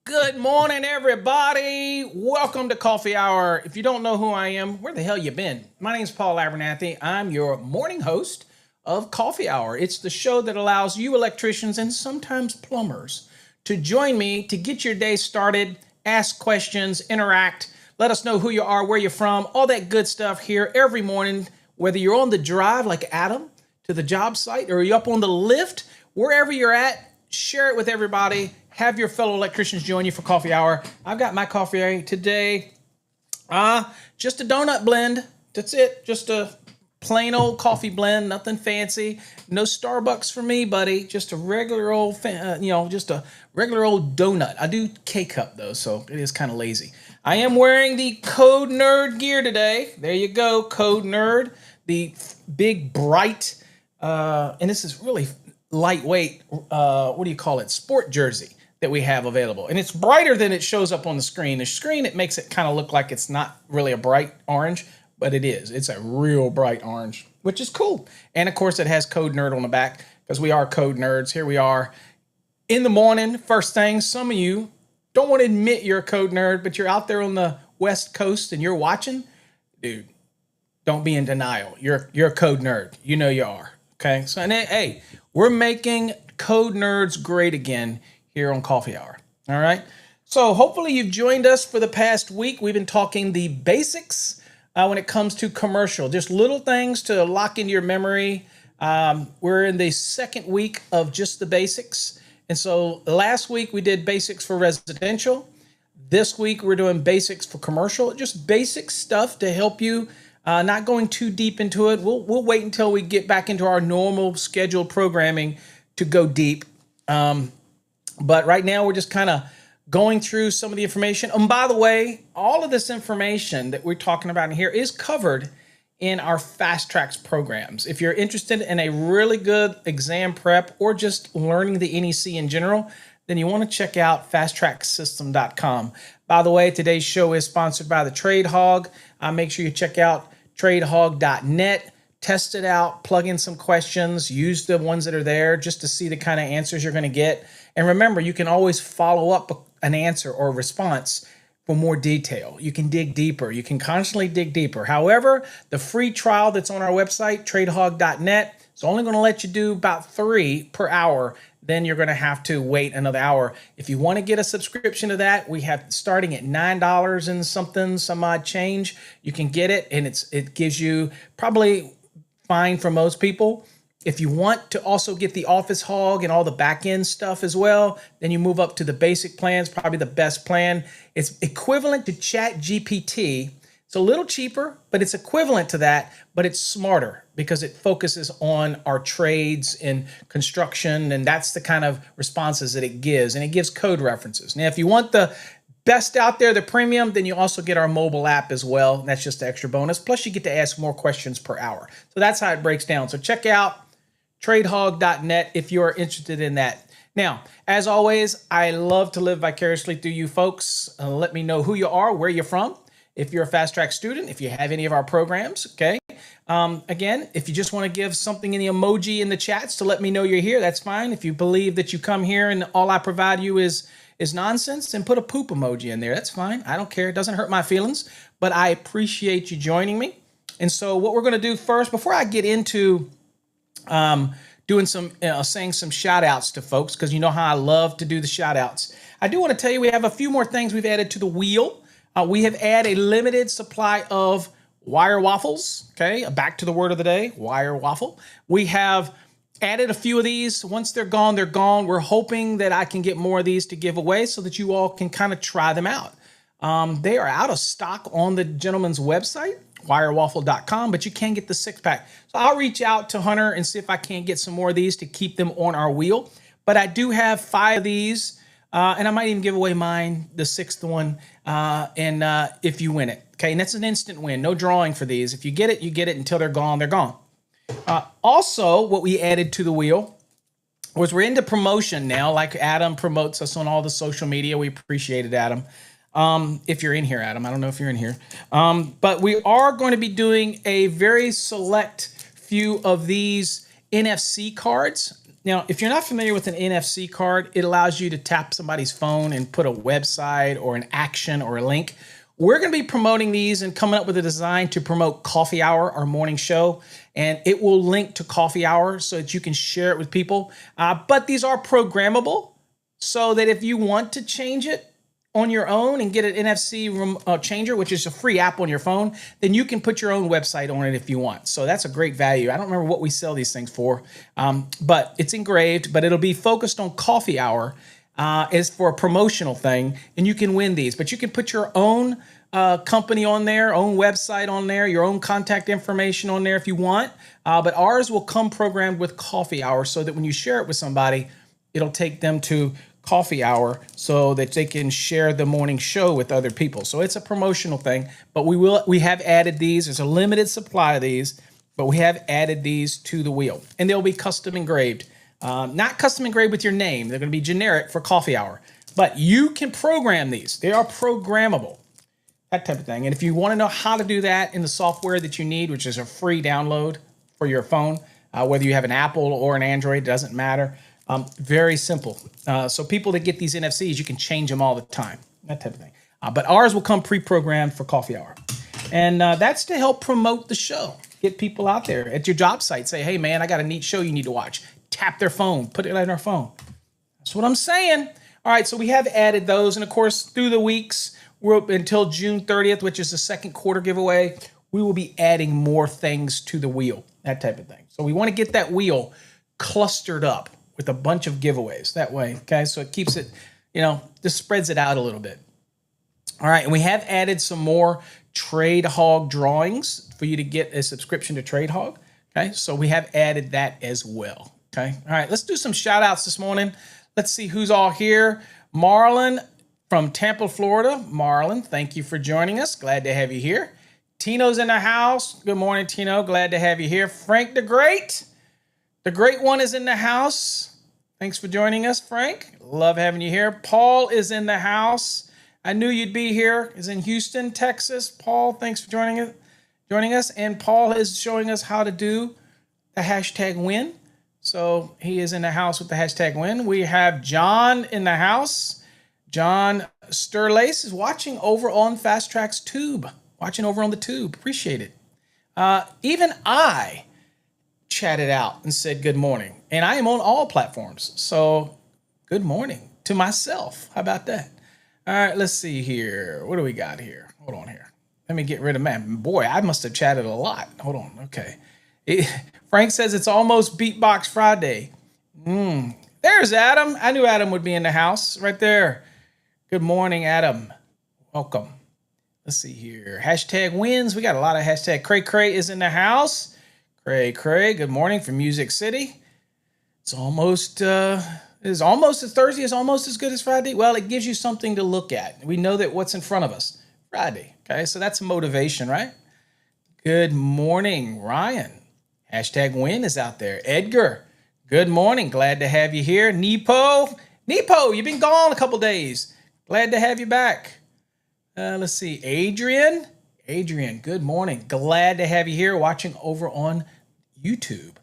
Good morning, everybody. Welcome to Coffee Hour. If you don't know who I am, where the hell you been? My name is Paul Abernathy. I'm your morning host of Coffee Hour. It's the show that allows you electricians and sometimes plumbers to join me to get your day started, ask questions, interact, let us know who you are, where you're from, all that good stuff here every morning, whether you're on the drive like Adam to the job site or you're up on the lift, wherever you're at, share it with everybody. Have your fellow electricians join you for Coffee Hour. I've got my coffee today. Just a donut blend. That's it. Just a plain old coffee blend. Nothing fancy. No Starbucks for me, buddy. Just a regular old, just a regular old donut. I do K-cup though, so it is kind of lazy. I am wearing the Code Nerd gear today. There you go, Code Nerd. The big, bright, and this is really lightweight, what do you call it? Sport jersey that we have available. And it's brighter than it shows up on the screen. The screen, it makes it kind of look like it's not really a bright orange, but it is. It's a real bright orange, which is cool. And of course, it has Code Nerd on the back because we are Code Nerds. Here we are in the morning, first thing. Some of you don't want to admit you're a Code Nerd, but you're out there on the West Coast and you're watching. Dude, don't be in denial. You're a Code Nerd. You know you are. Okay? So, and hey, we're making Code Nerds great again here on Coffee Hour. All right. So hopefully you've joined us for the past week. We've been talking the basics when it comes to commercial, just little things to lock into your memory. We're in the second week of just the basics. And so last week we did basics for residential. This week we're doing basics for commercial, just basic stuff to help you, not going too deep into it. We'll wait until we get back into our normal scheduled programming to go deep. But right now we're just kind of going through some of the information. And by the way, all of this information that we're talking about in here is covered in our Fast Tracks programs. If you're interested in a really good exam prep or just learning the NEC in general, then you want to check out fasttracksystem.com. By the way, today's show is sponsored by the Trade Hog. Make sure you check out tradehog.net. Test it out, plug in some questions, use the ones that are there just to see the kind of answers you're going to get. And remember, you can always follow up an answer or a response for more detail. You can dig deeper. You can constantly dig deeper. However, the free trial that's on our website, tradehog.net, is only going to let you do about 3 per hour. Then you're going to have to wait another hour. If you want to get a subscription to that, we have starting at $9 and something, some odd change. You can get it, and it gives you probably fine for most people. If you want to also get the Office Hog and all the back end stuff as well, then you move up to the basic plans, probably the best plan. It's equivalent to ChatGPT. It's a little cheaper, but it's equivalent to that, but it's smarter because it focuses on our trades in construction, and that's the kind of responses that it gives, and it gives code references. Now, if you want the best out there, the premium, then you also get our mobile app as well. That's just the extra bonus. Plus, you get to ask more questions per hour. So that's how it breaks down. So check out tradehog.net if you're interested in that. Now, as always, I love to live vicariously through you folks. Let me know who you are, where you're from. If you're a Fast Track student, if you have any of our programs, okay? Again, if you just want to give something in the emoji in the chats to let me know you're here, that's fine. If you believe that you come here and all I provide you is nonsense, then put a poop emoji in there. That's fine. I don't care. It doesn't hurt my feelings, but I appreciate you joining me. And so what we're going to do first, before I get into doing some, saying some shout outs to folks, because you know how I love to do the shout outs, I do want to tell you we have a few more things we've added to the wheel. We have added a limited supply of wire waffles. Okay, back to the word of the day, wire waffle. We have added a few of these. Once they're gone, they're gone. We're hoping that I can get more of these to give away so that you all can kind of try them out. They are out of stock on the gentleman's website, wirewaffle.com, but you can get the 6-pack. So I'll reach out to Hunter and see if I can get some more of these to keep them on our wheel. But I do have 5 of these, and I might even give away mine, the 6th one, if you win it. Okay, and that's an instant win. No drawing for these. If you get it, you get it. Until they're gone, they're gone. Also, what we added to the wheel was we're into promotion now. Like Adam promotes us on all the social media. We appreciate it, Adam. If you're in here, Adam, I don't know if you're in here. But we are going to be doing a very select few of these NFC cards. Now, if you're not familiar with an NFC card, it allows you to tap somebody's phone and put a website or an action or a link. We're going to be promoting these and coming up with a design to promote Coffee Hour, our morning show, and it will link to Coffee Hour so that you can share it with people. But these are programmable so that if you want to change it on your own and get an NFC changer, which is a free app on your phone, then you can put your own website on it if you want. So that's a great value. I don't remember what we sell these things for, but it's engraved, but it'll be focused on Coffee Hour. Is for a promotional thing, and you can win these. But you can put your own company on there, own website on there, your own contact information on there if you want. But ours will come programmed with Coffee Hour so that when you share it with somebody, it'll take them to Coffee Hour so that they can share the morning show with other people. So it's a promotional thing. But we have added these. There's a limited supply of these, but we have added these to the wheel, and they'll be custom engraved. Not custom engraved with your name. They're going to be generic for Coffee Hour. But you can program these. They are programmable. That type of thing. And if you want to know how to do that in the software that you need, which is a free download for your phone, whether you have an Apple or an Android, doesn't matter. Very simple. So people that get these NFCs, you can change them all the time. That type of thing. But ours will come pre-programmed for Coffee Hour. And that's to help promote the show. Get people out there at your job site. Say, hey, man, I got a neat show you need to watch. Tap their phone, put it on their phone. That's what I'm saying. All right, so we have added those. And of course, through the weeks, we're up until June 30th, which is the second quarter giveaway, we will be adding more things to the wheel, that type of thing. So we want to get that wheel clustered up with a bunch of giveaways that way, okay? So it keeps it, just spreads it out a little bit. All right, and we have added some more Trade Hog drawings for you to get a subscription to Trade Hog, okay? So we have added that as well. Okay. All right. Let's do some shout outs this morning. Let's see who's all here. Marlon from Tampa, Florida. Marlon, thank you for joining us. Glad to have you here. Tino's in the house. Good morning, Tino. Glad to have you here. Frank the Great. The Great One is in the house. Thanks for joining us, Frank. Love having you here. Paul is in the house. I knew you'd be here. Is in Houston, Texas. Paul, thanks for joining us. joining us. And Paul is showing us how to do the hashtag win. So he is in the house with the hashtag win. We have John in the house. John Sterlace is watching over on Fast Tracks Tube, watching over on the tube. Appreciate it. Even I chatted out and said good morning. And I am on all platforms. So good morning to myself. How about that? All right, let's see here. What do we got here? Hold on here. Let me get rid of man. Boy, I must have chatted a lot. Hold on. Okay. Frank says it's almost Beatbox Friday. There's Adam. I knew Adam would be in the house right there. Good morning, Adam. Welcome. Let's see here. Hashtag wins. We got a lot of hashtag. Cray is in the house. Cray. Good morning from Music City. It's almost as Thursday. It's almost as good as Friday. Well, it gives you something to look at. We know that what's in front of us. Friday. Okay, so that's motivation, right? Good morning, Ryan. Hashtag win is out there. Edgar, good morning. Glad to have you here. Nepo, you've been gone a couple days. Glad to have you back. Let's see. Adrian, good morning. Glad to have you here watching over on YouTube.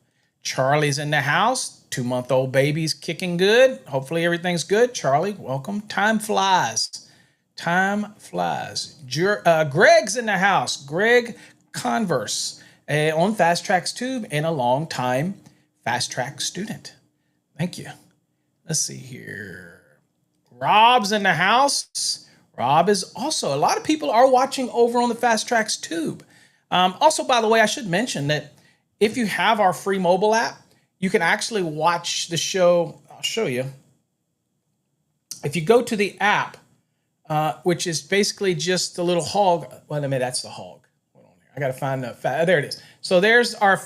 Charlie's in the house. 2-month-old baby's kicking good. Hopefully everything's good. Charlie, welcome. Time flies. Greg's in the house. Greg Converse on Fast Tracks Tube and a long time Fast Track student. Thank you. Let's see here. Rob's in the house. Rob is also, a lot of people are watching over on the Fast Tracks Tube. Also, by the way, I should mention that if you have our free mobile app, you can actually watch the show. I'll show you. If you go to the app, which is basically just a little hog. Well, I mean, that's the hog. Hold on here. I got to find the there it is. So there's our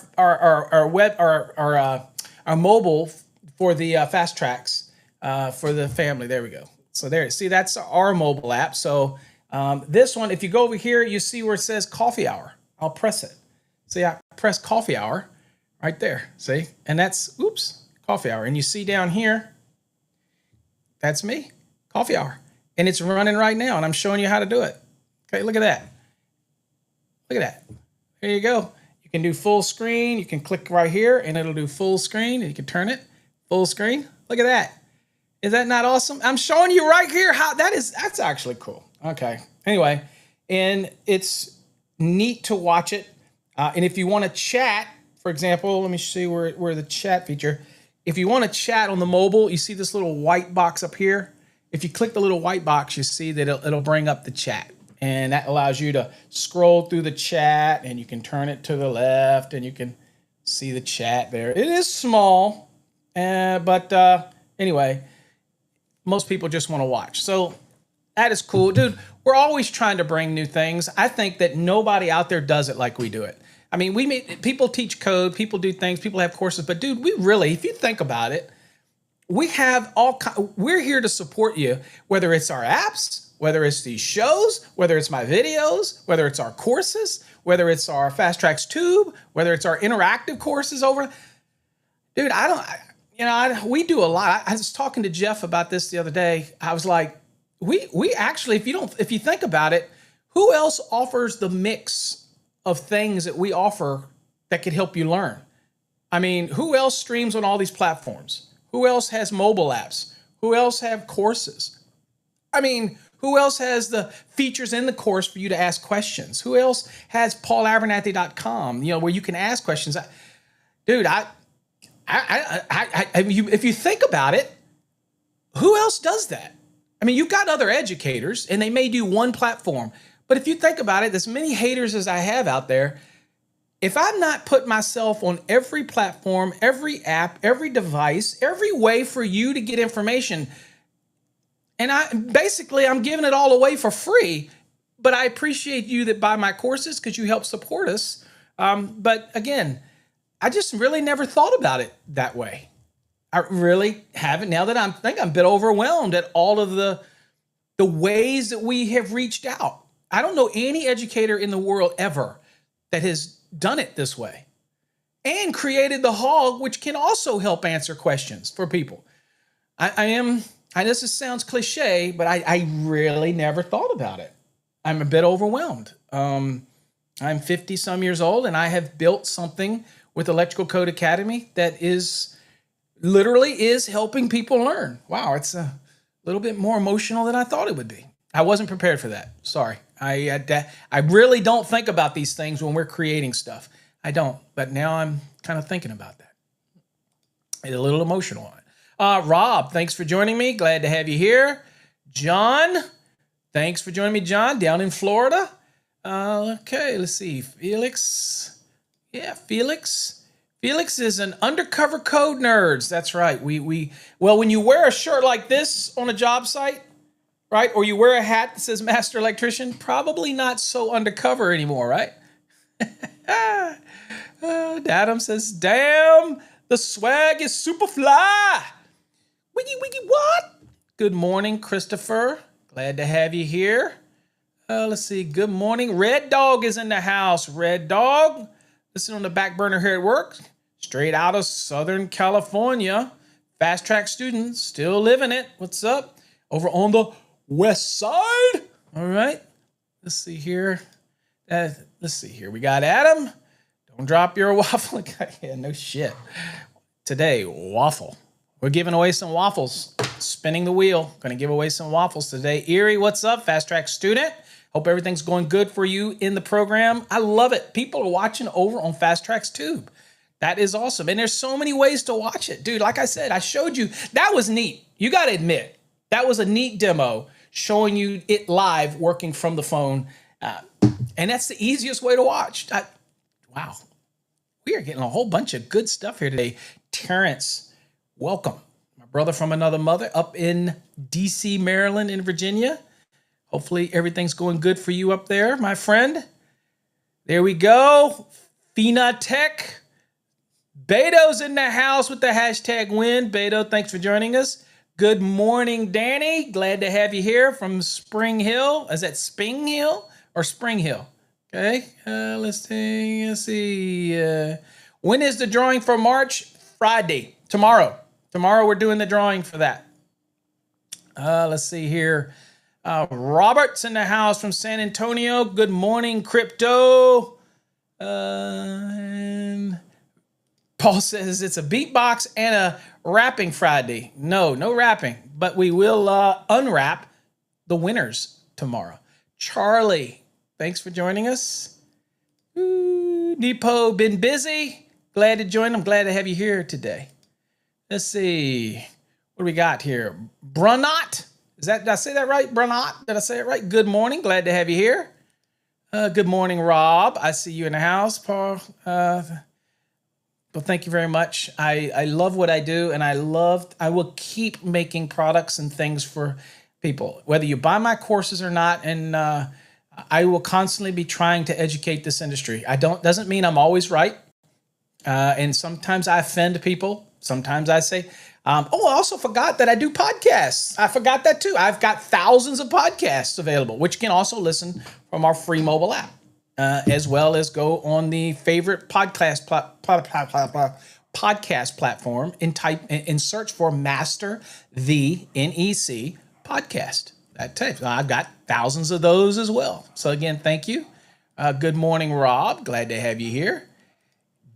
mobile for the Fast Tracks for the family. There we go. So there, see, that's our mobile app. So this one, if you go over here, you see where it says Coffee Hour. I'll press it. See, I press Coffee Hour right there. See, and that's Coffee Hour. And you see down here, that's me, Coffee Hour. And it's running right now, and I'm showing you how to do it. Okay, look at that. Look at that. There you go. You can do full screen. You can click right here, and it'll do full screen, and you can turn it full screen. Look at that. Is that not awesome? I'm showing you right here how that's actually cool. Okay. Anyway, and it's neat to watch it. And if you want to chat, for example, let me see where the chat feature. If you want to chat on the mobile, you see this little white box up here. If you click the little white box, you see that it'll bring up the chat. And that allows you to scroll through the chat, and you can turn it to the left, and you can see the chat there. It is small, but anyway, most people just want to watch. So that is cool. Dude, we're always trying to bring new things. I think that nobody out there does it like we do it. I mean, people teach code, people do things, people have courses, but dude, we really, if you think about it, we're here to support you, whether it's our apps, whether it's these shows, whether it's my videos, whether it's our courses, whether it's our Fast Tracks Tube, whether it's our interactive courses over. Dude, we do a lot. I was talking to Jeff about this the other day. I was like, we actually, if you think about it, who else offers the mix of things that we offer that could help you learn? I mean, who else streams on all these platforms? Who else has mobile apps? Who else have courses? I mean, who else has the features in the course for you to ask questions? Who else has paulabernathy.com, where you can ask questions? Dude, if you think about it, who else does that? I mean, you've got other educators, and they may do one platform. But if you think about it, as many haters as I have out there, if I'm not put myself on every platform, every app, every device, every way for you to get information, and I'm giving it all away for free, but I appreciate you that buy my courses because you help support us. But again, I just really never thought about it that way. I really haven't. Now that I think I'm a bit overwhelmed at all of the ways that we have reached out. I don't know any educator in the world ever that has done it this way and created the hog, which can also help answer questions for people. This sounds cliche, but I really never thought about it. I'm a bit overwhelmed. I'm 50 some years old, and I have built something with Electrical Code Academy that is literally is helping people learn. Wow, it's a little bit more emotional than I thought it would be. I wasn't prepared for that. Sorry. I really don't think about these things when we're creating stuff. I don't, but now I'm kind of thinking about that. It's a little emotional on it. Rob, thanks for joining me. Glad to have you here. John, thanks for joining me, John, down in Florida. Okay, let's see. Felix. Yeah, Felix. Felix is an undercover code nerds. That's right. Well, when you wear a shirt like this on a job site, right? Or you wear a hat that says master electrician, probably not so undercover anymore, right? Adam says, damn, the swag is super fly. Wiggy, wiggy, what? Good morning, Christopher. Glad to have you here. Let's see. Good morning. Red Dog is in the house. Red Dog. Listen on the back burner here at work. Straight out of Southern California. Fast track student. Still living it. What's up? Over on the west side. All right. Let's see here. Let's see here. We got Adam. Don't drop your waffle. Yeah, no shit. Today, waffle. We're giving away some waffles. Spinning the wheel. Going to give away some waffles today. Erie, what's up? Fast track student. Hope everything's going good for you in the program. I love it. People are watching over on Fast Track's Tube. That is awesome. And there's so many ways to watch it. Dude, like I said, I showed you. That was neat. You got to admit, that was a neat demo showing you it live working from the phone. And that's the easiest way to watch. Wow. We are getting a whole bunch of good stuff here today. Terrence, welcome. My brother from another mother up in D.C., Maryland, and Virginia. Hopefully everything's going good for you up there, my friend. There we go. Fina Tech. Beto's in the house with the hashtag win. Beto, thanks for joining us. Good morning, Danny. Glad to have you here from Spring Hill. Is that Spring Hill or Spring Hill? Okay, let's see. When is the drawing for March? Friday, tomorrow. Tomorrow we're doing the drawing for that. Let's see here. Robert's in the house from San Antonio. Good morning, crypto. And Paul says it's a beatbox and a rapping Friday. No rapping, but we will unwrap the winners tomorrow. Charlie, thanks for joining us. Nepo, been busy. Glad to join. I'm glad to have you here today. Let's see. What do we got here? Brunot. Did I say that right? Brunot? Did I say it right? Good morning. Glad to have you here. Good morning, Rob. I see you in the house, Paul. Well, thank you very much. I love what I do, and I will keep making products and things for people, whether you buy my courses or not. And I will constantly be trying to educate this industry. Doesn't mean I'm always right. And sometimes I offend people. Sometimes I say, I also forgot that I do podcasts. I forgot that too. I've got thousands of podcasts available, which you can also listen from our free mobile app, as well as go on the favorite podcast platform and type and search for Master the NEC podcast. I've got thousands of those as well. So again, thank you. Good morning, Rob. Glad to have you here.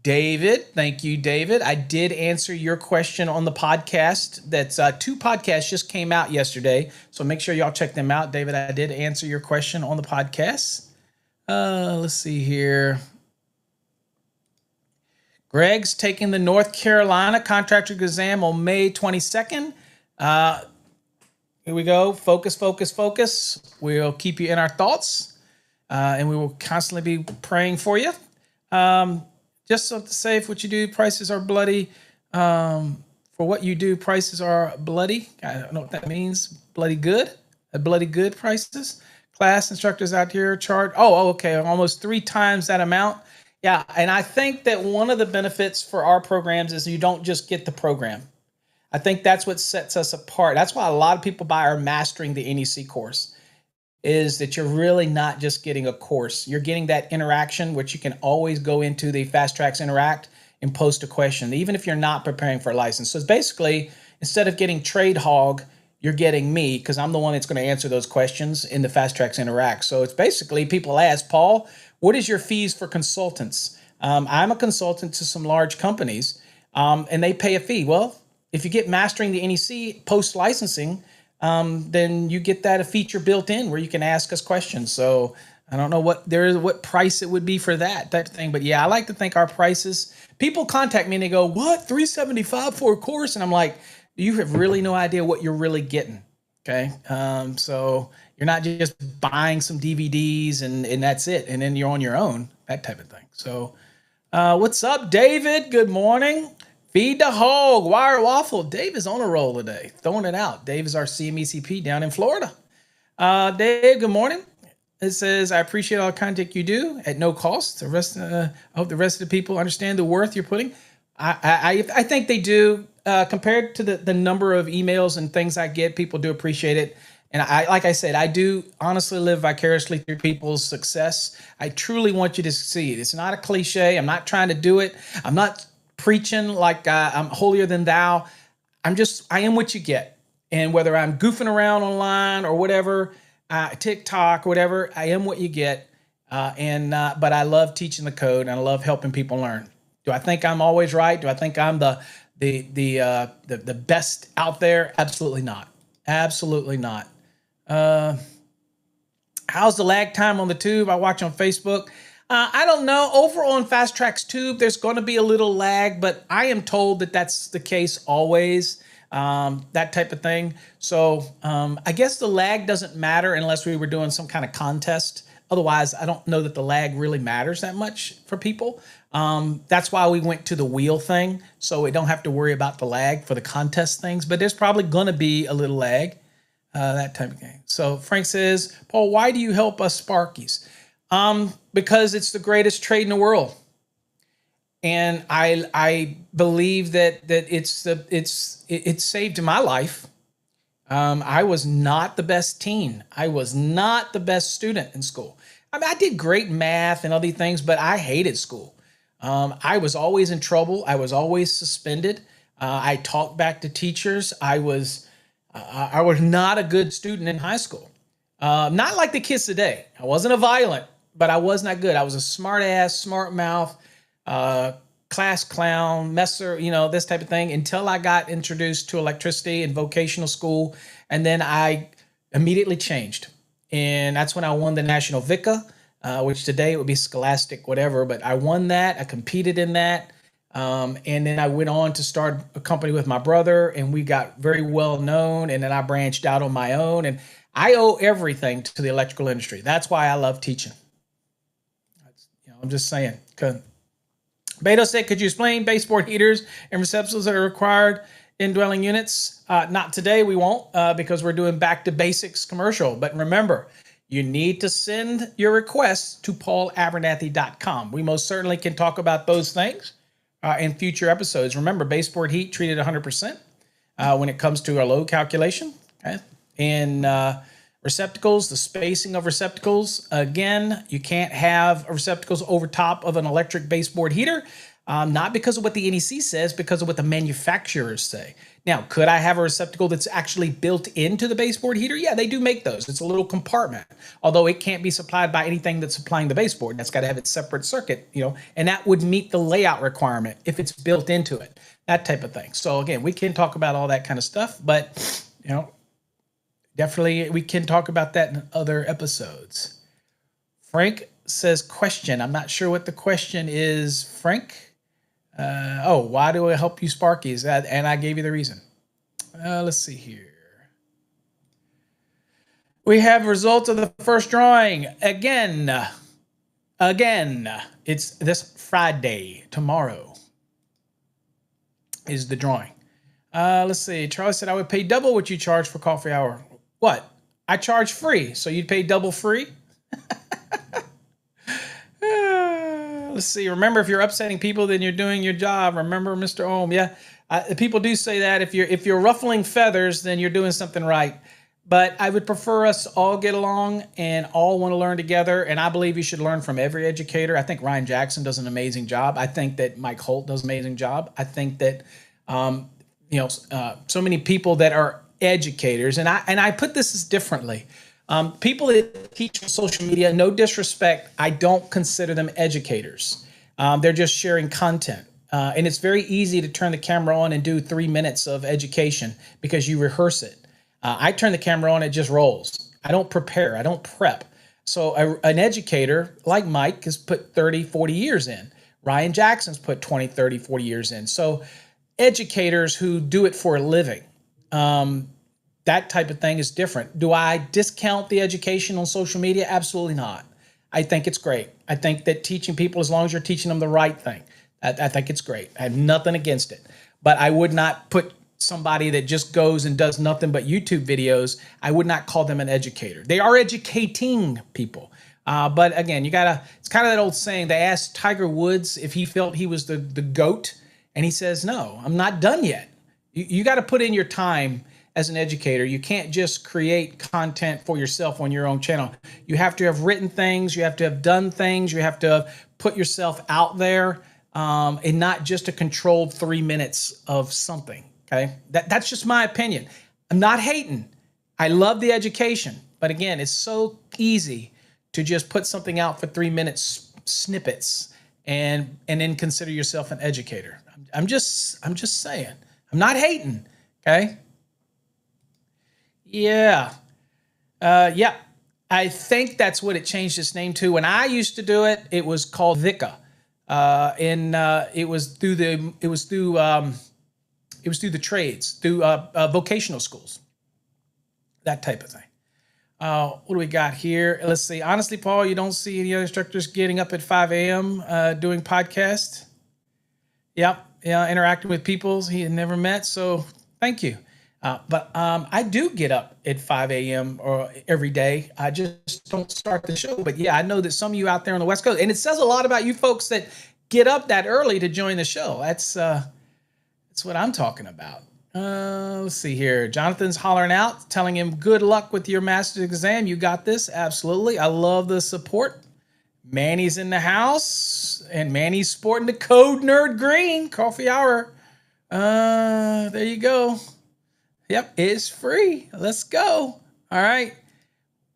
David, thank you, David. I did answer your question on the podcast. That's 2 podcasts just came out yesterday, so make sure y'all check them out. David, I did answer your question on the podcast. Let's see here. Greg's taking the North Carolina contractor exam on May 22nd. Here we go. Focus, focus, focus. We'll keep you in our thoughts, and we will constantly be praying for you. Just so to say, if what you do, prices are bloody. For what you do, prices are bloody. I don't know what that means. Bloody good? Bloody good prices? Class instructors out here charge. Okay. Almost 3 times that amount. Yeah. And I think that one of the benefits for our programs is you don't just get the program. I think that's what sets us apart. That's why a lot of people buy our Mastering the NEC course. Is that you're really not just getting a course. You're getting that interaction, which you can always go into the Fast Tracks Interact and post a question, even if you're not preparing for a license. So it's basically, instead of getting Trade Hog, you're getting me, because I'm the one that's going to answer those questions in the Fast Tracks Interact. So it's basically, people ask, Paul, What is your fees for consultants? I'm a consultant to some large companies, and they pay a fee. Well, if you get mastering the NEC post licensing, then you get that a feature built in where you can ask us questions. So I don't know what price it would be for that type of thing, but yeah, I like to think our prices. People contact me and they go, "What, $375 for a course?" And I'm like, "You have really no idea what you're really getting." Okay, so you're not just buying some DVDs and that's it, and then you're on your own, that type of thing. So, what's up, David? Good morning. Feed the hog, wire waffle. Dave is on a roll today, throwing it out. Dave is our CMECP down in Florida. Dave, good morning. It says, I appreciate all the content you do at no cost. I hope the rest of the people understand the worth you're putting. I think they do. Compared to the number of emails and things I get, people do appreciate it. And like I said, I do honestly live vicariously through people's success. I truly want you to succeed. It's not a cliche. I'm not trying to do it. I'm not preaching like I'm holier than thou. I am what you get. And whether I'm goofing around online or whatever, TikTok, whatever, I am what you get. But I love teaching the code and I love helping people learn. Do I think I'm always right? Do I think I'm the best out there? Absolutely not. Absolutely not. How's the lag time on the tube? I watch on Facebook. I don't know. Over on Fast Track's tube, there's going to be a little lag, but I am told that that's the case always. That type of thing. So I guess the lag doesn't matter unless we were doing some kind of contest. Otherwise, I don't know that the lag really matters that much for people. That's why we went to the wheel thing, so we don't have to worry about the lag for the contest things. But there's probably going to be a little lag, that type of thing. So Frank says, Paul, why do you help us Sparkies? Because it's the greatest trade in the world. And I believe that it saved my life. I was not the best teen. I was not the best student in school. I mean, I did great in math and other things, but I hated school. I was always in trouble. I was always suspended. I talked back to teachers. I was not a good student in high school. Not like the kids today. I wasn't a violent, but I was not good. I was a smart ass, smart mouth, class clown, messer, this type of thing, until I got introduced to electricity and vocational school. And then I immediately changed. And that's when I won the National VICA, which today it would be Scholastic, whatever. But I won that. I competed in that. And then I went on to start a company with my brother, and we got very well known. And then I branched out on my own. And I owe everything to the electrical industry. That's why I love teaching. I'm just saying. Beto said, could you explain baseboard heaters and receptacles that are required in dwelling units? Not today, we won't, because we're doing back to basics commercial. But remember, you need to send your requests to paulabernathy.com. We most certainly can talk about those things in future episodes. Remember, baseboard heat treated 100% when it comes to our load calculation. Okay? And receptacles, the spacing of receptacles. Again, you can't have receptacles over top of an electric baseboard heater, not because of what the NEC says, because of what the manufacturers say. Now, could I have a receptacle that's actually built into the baseboard heater? Yeah, they do make those. It's a little compartment, although it can't be supplied by anything that's supplying the baseboard. That's got to have its separate circuit, and that would meet the layout requirement if it's built into it, that type of thing. So again, we can talk about all that kind of stuff, but definitely we can talk about that in other episodes. Frank says question. I'm not sure what the question is, Frank. Why do I help you Sparkies? And I gave you the reason. Let's see here. We have results of the first drawing. Again, it's this Friday. Tomorrow is the drawing. Let's see. Charlie said, I would pay double what you charge for coffee hour. What? I charge free, so you'd pay double free? Let's see. Remember, if you're upsetting people, then you're doing your job. Remember, Mr. Ohm. Yeah, people do say that. If you're ruffling feathers, then you're doing something right. But I would prefer us all get along and all want to learn together. And I believe you should learn from every educator. I think Ryan Jackson does an amazing job. I think that Mike Holt does an amazing job. I think that so many people that are educators, and I put this as differently. People that teach on social media, no disrespect, I don't consider them educators. They're just sharing content. And it's very easy to turn the camera on and do 3 minutes of education because you rehearse it. I turn the camera on, it just rolls. I don't prepare, I don't prep. So an educator like Mike has put 30, 40 years in. Ryan Jackson's put 20, 30, 40 years in. So educators who do it for a living, that type of thing is different. Do I discount the education on social media? Absolutely not. I think it's great. I think that teaching people, as long as you're teaching them the right thing, I think it's great. I have nothing against it. But I would not put somebody that just goes and does nothing but YouTube videos, I would not call them an educator. They are educating people. But again, it's kind of that old saying, they asked Tiger Woods if he felt he was the GOAT, and he says, no, I'm not done yet. You got to put in your time as an educator. You can't just create content for yourself on your own channel. You have to have written things, you have to have done things, you have to have put yourself out there, and not just a controlled 3 minutes of something. Okay, that's just my opinion. I'm not hating. I love the education, but again, it's so easy to just put something out for 3 minutes snippets and then consider yourself an educator. I'm just saying. I'm not hating. Okay. Yeah. Yeah. I think that's what it changed its name to. When I used to do it, it was called VICA. It was through the trades, through vocational schools, that type of thing. What do we got here? Let's see. Honestly, Paul, you don't see any other instructors getting up at 5 a.m. Doing podcasts. Yep. Yeah, interacting with people he had never met. So thank you. But I do get up at 5 a.m. or every day. I just don't start the show. But yeah, I know that some of you out there on the West Coast, and it says a lot about you folks that get up that early to join the show. That's what I'm talking about. Let's see here. Jonathan's hollering out, telling him good luck with your master's exam. You got this. Absolutely. I love the support. Manny's in the house, and Manny's sporting the Code Nerd Green coffee hour. There you go. Yep, it's free. Let's go. All right.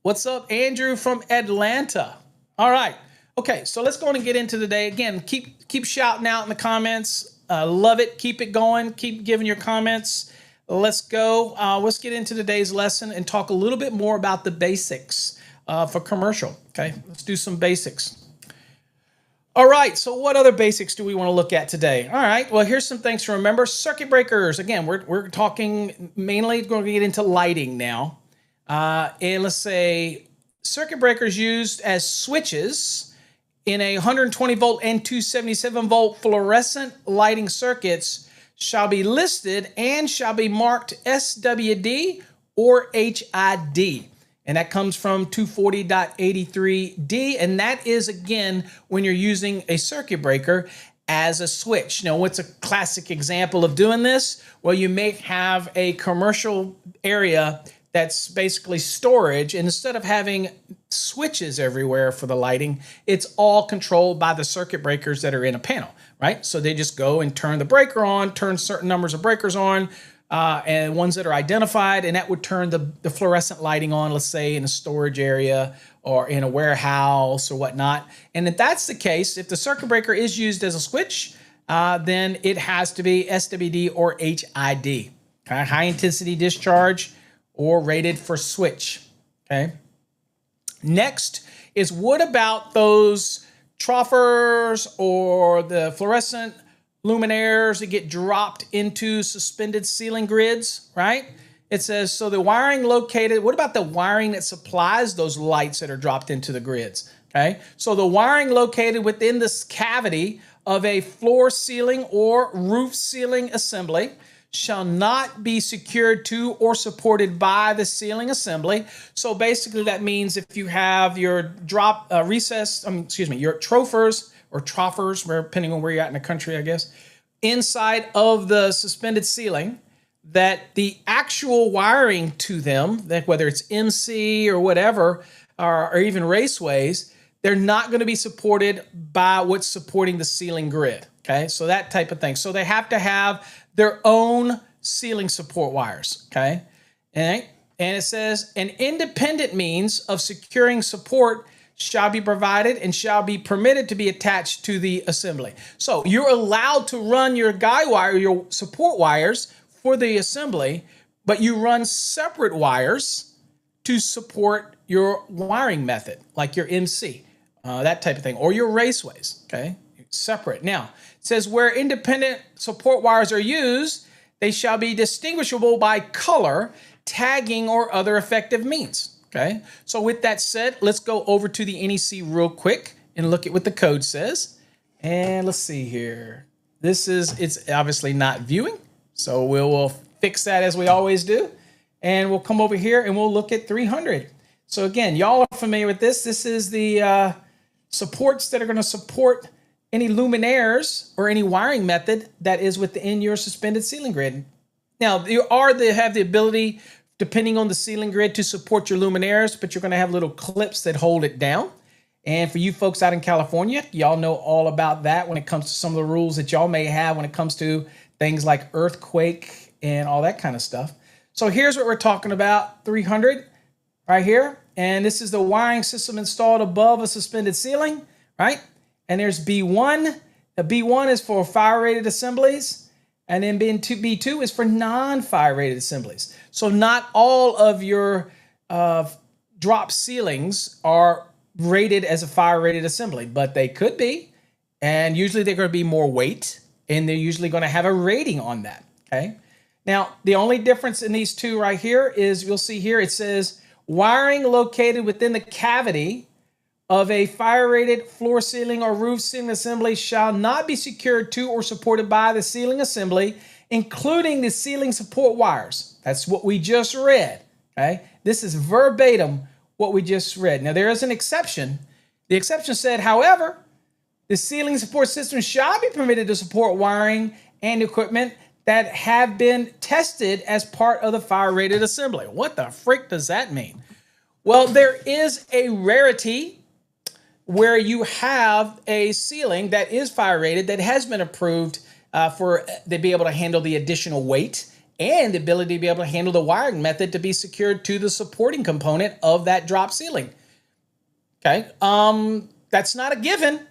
What's up, Andrew from Atlanta? All right. Okay, so let's go on and get into the day. Again, keep shouting out in the comments. Love it. Keep it going. Keep giving your comments. Let's go. Let's get into today's lesson and talk a little bit more about the basics for commercial. Okay, let's do some basics. All right, so what other basics do we want to look at today? All right, well, here's some things to remember. Circuit breakers. Again, we're talking mainly going to get into lighting now. And let's say circuit breakers used as switches in a 120 volt and 277 volt fluorescent lighting circuits shall be listed and shall be marked SWD or HID. And that comes from 240.83D. And that is, again, when you're using a circuit breaker as a switch. Now, what's a classic example of doing this? Well, you may have a commercial area that's basically storage. And instead of having switches everywhere for the lighting, it's all controlled by the circuit breakers that are in a panel, right? So they just go and turn the breaker on, turn certain numbers of breakers on, and ones that are identified, and that would turn the fluorescent lighting on, let's say in a storage area or in a warehouse or whatnot. And if that's the case, if the circuit breaker is used as a switch, then it has to be SWD or HID, okay? High intensity discharge or rated for switch, okay? Next is, what about those troffers or the fluorescent luminaires that get dropped into suspended ceiling grids, right? It says, so the wiring located, what about the wiring that supplies those lights that are dropped into the grids, okay? So the wiring located within this cavity of a floor ceiling or roof ceiling assembly shall not be secured to or supported by the ceiling assembly. So basically that means if you have your your troffers or troffers, depending on where you're at in the country, I guess, inside of the suspended ceiling, that the actual wiring to them, that whether it's MC or whatever, or even raceways, they're not going to be supported by what's supporting the ceiling grid. Okay, so that type of thing. So they have to have their own ceiling support wires. Okay, all right. And it says, an independent means of securing support shall be provided and shall be permitted to be attached to the assembly. So you're allowed to run your guide wire, your support wires for the assembly, but you run separate wires to support your wiring method, like your MC, that type of thing, or your raceways, okay? Separate. Now, it says where independent support wires are used, they shall be distinguishable by color, tagging, or other effective means, okay? So with that said, let's go over to the NEC real quick and look at what the code says. And let's see here. It's obviously not viewing, so we'll fix that as we always do. And we'll come over here and we'll look at 300. So again, y'all are familiar with this. This is the supports that are going to support any luminaires or any wiring method that is within your suspended ceiling grid. Now, they have the ability, depending on the ceiling grid, to support your luminaires, but you're going to have little clips that hold it down. And for you folks out in California, y'all know all about that when it comes to some of the rules that y'all may have when it comes to things like earthquake and all that kind of stuff. So here's what we're talking about, 300 right here. And this is the wiring system installed above a suspended ceiling, right? And there's B1. The B1 is for fire-rated assemblies. And then B2 is for non-fire-rated assemblies. So not all of your drop ceilings are rated as a fire-rated assembly, but they could be. And usually they're going to be more weight, and they're usually going to have a rating on that, okay? Now, the only difference in these two right here is, you'll see here, it says wiring located within the cavity of a fire-rated floor ceiling or roof ceiling assembly shall not be secured to or supported by the ceiling assembly, including the ceiling support wires. That's what we just read, okay? This is verbatim what we just read. Now, there is an exception. The exception said, however, the ceiling support system shall be permitted to support wiring and equipment that have been tested as part of the fire-rated assembly. What the frick does that mean? Well, there is a rarity where you have a ceiling that is fire-rated that has been approved to be able to handle the additional weight and the ability to be able to handle the wiring method to be secured to the supporting component of that drop ceiling. Okay, that's not a given.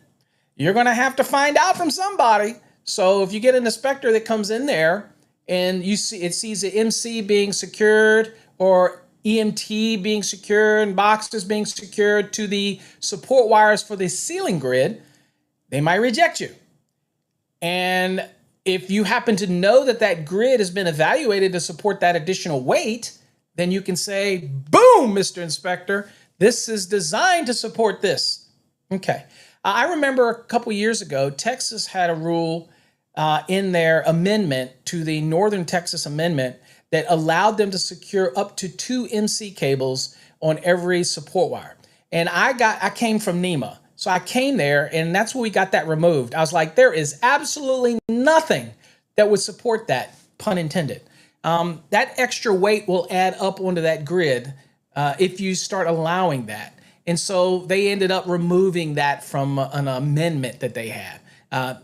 You're going to have to find out from somebody. So if you get an inspector that comes in there and it sees the MC being secured or EMT being secured and boxes being secured to the support wires for the ceiling grid, they might reject you. And if you happen to know that that grid has been evaluated to support that additional weight, then you can say, boom, Mr. Inspector, this is designed to support this. Okay. I remember a couple years ago, Texas had a rule in their amendment to the Northern Texas Amendment that allowed them to secure up to 2 MC cables on every support wire. And I came from NEMA. So I came there, and that's where we got that removed. I was like, there is absolutely nothing that would support that, pun intended. That extra weight will add up onto that grid if you start allowing that. And so they ended up removing that from an amendment that they had.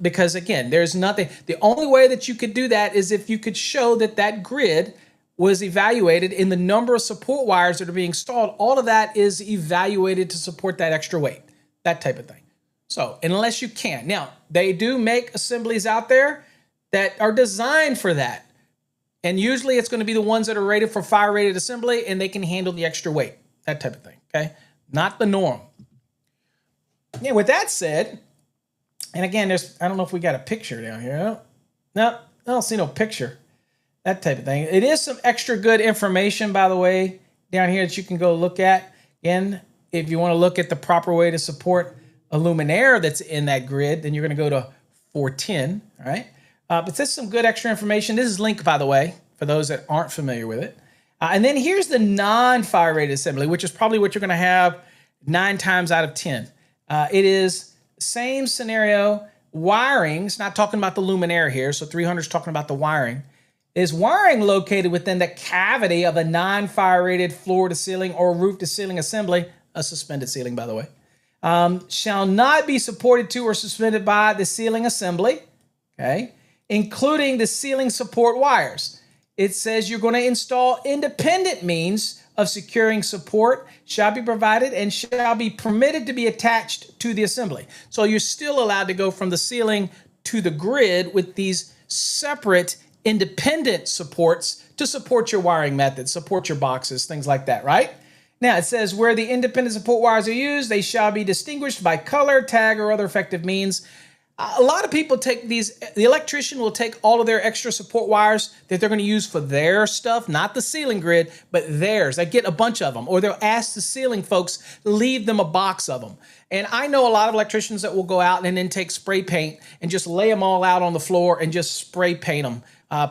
Because again, there's nothing, the only way that you could do that is if you could show that that grid was evaluated in the number of support wires that are being installed. All of that is evaluated to support that extra weight, that type of thing. So unless you can. Now, they do make assemblies out there that are designed for that. And usually it's going to be the ones that are rated for fire rated assembly and they can handle the extra weight, that type of thing, okay? Not the norm. Yeah, with that said, and again, I don't know if we got a picture down here. No, I don't see no picture. That type of thing. It is some extra good information, by the way, down here that you can go look at. Again, if you want to look at the proper way to support a luminaire that's in that grid, then you're going to go to 410, all right? But this is some good extra information. This is linked, by the way, for those that aren't familiar with it. And then here's the non-fire rated assembly, which is probably what you're going to have 9 times out of 10. It is same scenario, wiring. It's not talking about the luminaire here, so 300 is talking about the wiring. Is wiring located within the cavity of a non-fire rated floor to ceiling or roof to ceiling assembly, a suspended ceiling, by the way, shall not be supported to or suspended by the ceiling assembly, okay, including the ceiling support wires. it says you're going to install independent means of securing support shall be provided and shall be permitted to be attached to the assembly. So you're still allowed to go from the ceiling to the grid with these separate independent supports to support your wiring methods, support your boxes, things like that, right? Now it says where the independent support wires are used, they shall be distinguished by color, tag, or other effective means. A lot of people take these, the electrician will take all of their extra support wires that they're going to use for their stuff, not the ceiling grid, but theirs. They get a bunch of them, or they'll ask the ceiling folks to leave them a box of them. And I know a lot of electricians that will go out and then take spray paint and just lay them all out on the floor and just spray paint them.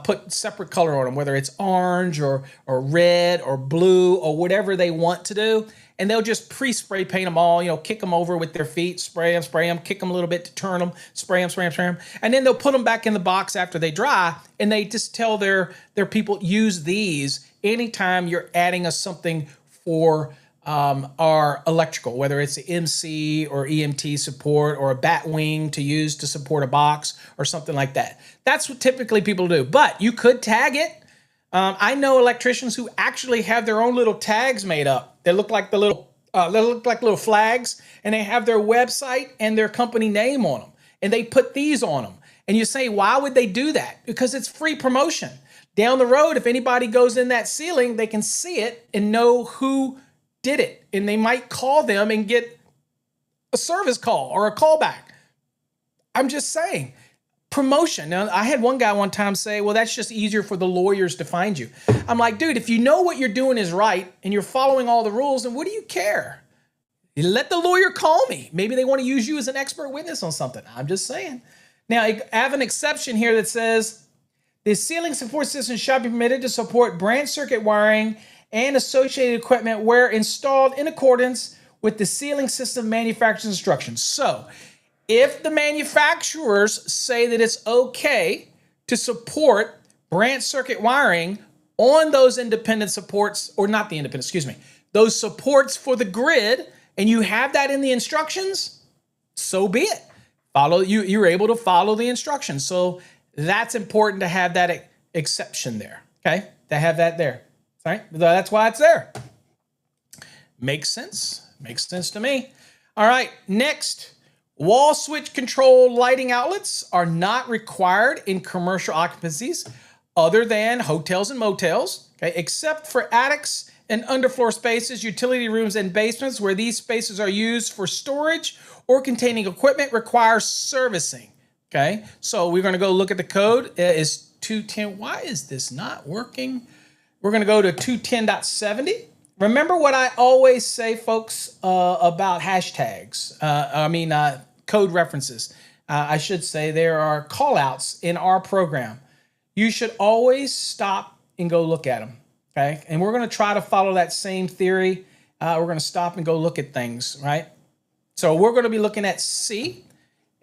Put separate color on them, whether it's orange or red or blue or whatever they want to do. And they'll just pre-spray paint them all, kick them over with their feet, spray them, kick them a little bit to turn them, spray them. And then they'll put them back in the box after they dry. And they just tell their people, use these anytime you're adding us something for our electrical, whether it's MC or EMT support or a bat wing to use to support a box or something like that. That's what typically people do, but you could tag it. I know electricians who actually have their own little tags made up. They look like little flags, and they have their website and their company name on them, and they put these on them. And you say, why would they do that? Because it's free promotion. Down the road, if anybody goes in that ceiling, they can see it and know who did it, and they might call them and get a service call or a callback. I'm just saying, promotion. Now, I had one guy one time say, well, that's just easier for the lawyers to find you. I'm like, dude, if you know what you're doing is right and you're following all the rules, then what do you care? You let the lawyer call me. Maybe they want to use you as an expert witness on something. I'm just saying. Now, I have an exception here that says the ceiling support system shall be permitted to support branch circuit wiring and associated equipment where installed in accordance with the ceiling system manufacturer's instructions. So if the manufacturers say that it's okay to support branch circuit wiring on those independent supports, or not the independent, excuse me, those supports for the grid, and you have that in the instructions, so be it. You're able to follow the instructions. So that's important to have that exception there, okay? To have that there. Right? That's why it's there. Makes sense. Makes sense to me. All right. Next, wall switch control lighting outlets are not required in commercial occupancies other than hotels and motels, okay, except for attics and underfloor spaces, utility rooms, and basements where these spaces are used for storage or containing equipment requires servicing. Okay. So we're going to go look at the code. It's 210. Why is this not working? We're going to go to 210.70. Remember what I always say, folks, about hashtags. Code references. I should say there are callouts in our program. You should always stop and go look at them. Okay, and we're going to try to follow that same theory. We're going to stop and go look at things, right? So we're going to be looking at C,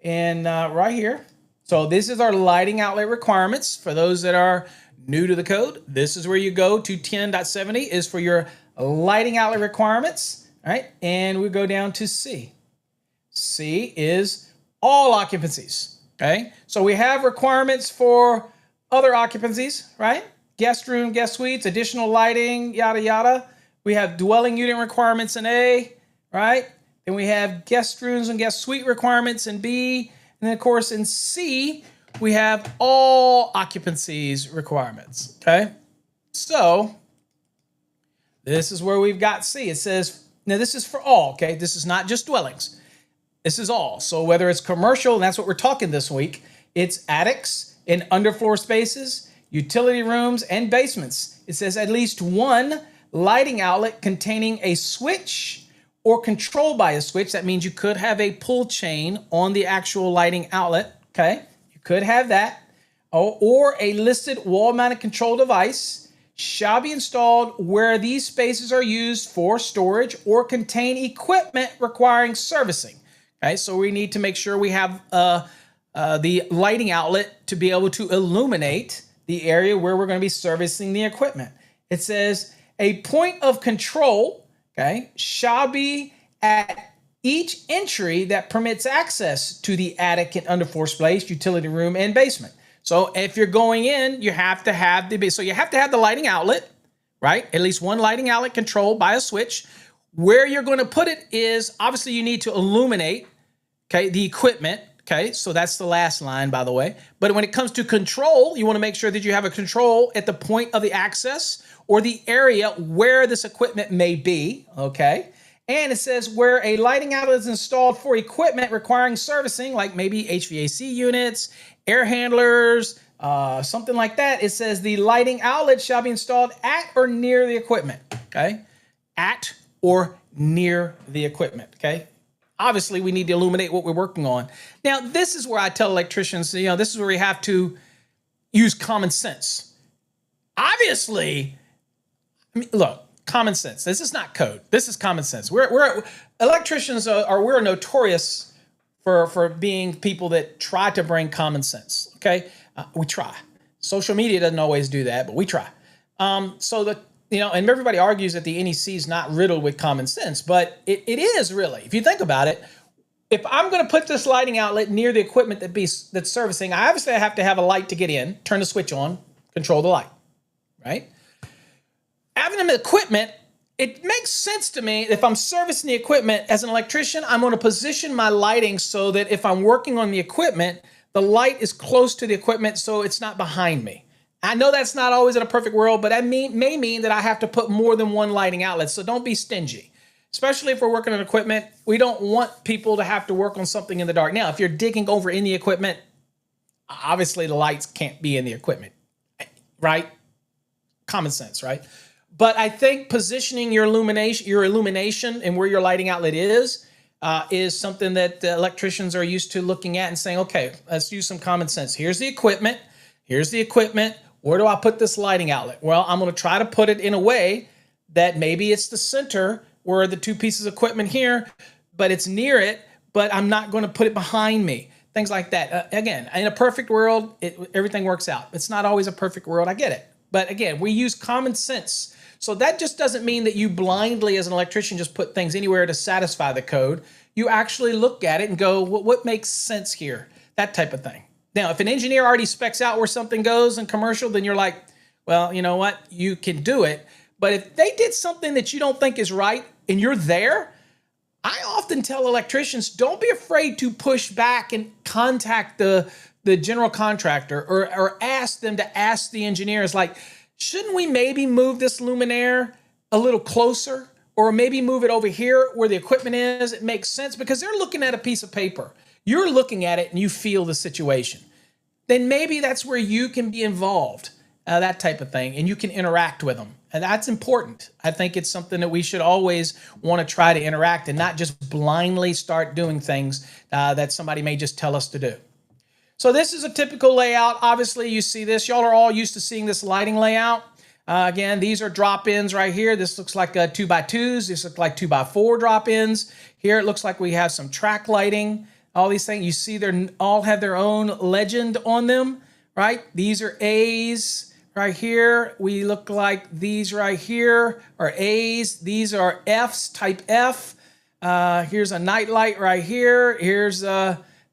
and right here. So this is our lighting outlet requirements for those that are new to the code. This is where you go to 10.70 is for your lighting outlet requirements. All right. And we go down to C. C is all occupancies. Okay. So we have requirements for other occupancies, right? Guest room, guest suites, additional lighting, yada, yada. We have dwelling unit requirements in A, right? Then we have guest rooms and guest suite requirements in B. And then of course in C, we have all occupancies requirements, okay? So this is where we've got C. It says, now this is for all, okay? This is not just dwellings. This is all. So whether it's commercial, and that's what we're talking this week, it's attics and underfloor spaces, utility rooms, and basements. It says at least one lighting outlet containing a switch or controlled by a switch. That means you could have a pull chain on the actual lighting outlet, okay? Could have that, or a listed wall-mounted control device shall be installed where these spaces are used for storage or contain equipment requiring servicing. Okay, so we need to make sure we have the lighting outlet to be able to illuminate the area where we're going to be servicing the equipment. It says a point of control, okay, shall be at each entry that permits access to the attic and underfloor space, utility room, and basement. So if you're going in, you have to have the lighting outlet, right? At least one lighting outlet controlled by a switch. Where you're going to put it is obviously you need to illuminate, okay, the equipment. Okay, so that's the last line, by the way. But when it comes to control, you want to make sure that you have a control at the point of the access or the area where this equipment may be, okay? And it says where a lighting outlet is installed for equipment requiring servicing, like maybe HVAC units, air handlers, something like that. It says the lighting outlet shall be installed at or near the equipment, okay? At or near the equipment, okay? Obviously, we need to illuminate what we're working on. Now, this is where I tell electricians, this is where we have to use common sense. Obviously, look, common sense. This is not code. This is common sense. Electricians we're notorious for being people that try to bring common sense. Okay, we try. Social media doesn't always do that, but we try. And everybody argues that the NEC is not riddled with common sense, but it is really. If you think about it, if I'm going to put this lighting outlet near the equipment that's servicing, I obviously have to have a light to get in, turn the switch on, control the light, right? Having the equipment, it makes sense to me if I'm servicing the equipment as an electrician, I'm going to position my lighting so that if I'm working on the equipment, the light is close to the equipment so it's not behind me. I know that's not always in a perfect world, but that may mean that I have to put more than one lighting outlet. So don't be stingy, especially if we're working on equipment. We don't want people to have to work on something in the dark. Now, if you're digging over in the equipment, obviously the lights can't be in the equipment, right? Common sense, right? But I think positioning your illumination and where your lighting outlet is something that electricians are used to looking at and saying, okay, let's use some common sense. Here's the equipment. Here's the equipment. Where do I put this lighting outlet? Well, I'm going to try to put it in a way that maybe it's the center where the two pieces of equipment here, but it's near it, but I'm not going to put it behind me. Things like that. Again, in a perfect world, everything works out. It's not always a perfect world. I get it. But again, we use common sense. So that just doesn't mean that you blindly, as an electrician, just put things anywhere to satisfy the code. You actually look at it and go, what makes sense here? That type of thing. Now, if an engineer already specs out where something goes in commercial, then you're like, well, you know what? You can do it. But if they did something that you don't think is right and you're there, I often tell electricians, don't be afraid to push back and contact the general contractor or ask them to ask the engineers, like, shouldn't we maybe move this luminaire a little closer or maybe move it over here where the equipment is? It makes sense because they're looking at a piece of paper. You're looking at it and you feel the situation. Then maybe that's where you can be involved, that type of thing, and you can interact with them. And that's important. I think it's something that we should always want to try to interact and not just blindly start doing things that somebody may just tell us to do. So this is a typical layout. Obviously, you see this. Y'all are all used to seeing this lighting layout. Again, these are drop-ins right here. This looks like 2x2s. This looks like 2x4 drop-ins. Here it looks like we have some track lighting. All these things, you see they all have their own legend on them, right? These are A's right here. We look like these right here are A's. These are F's, type F. Here's a night light right here. Here's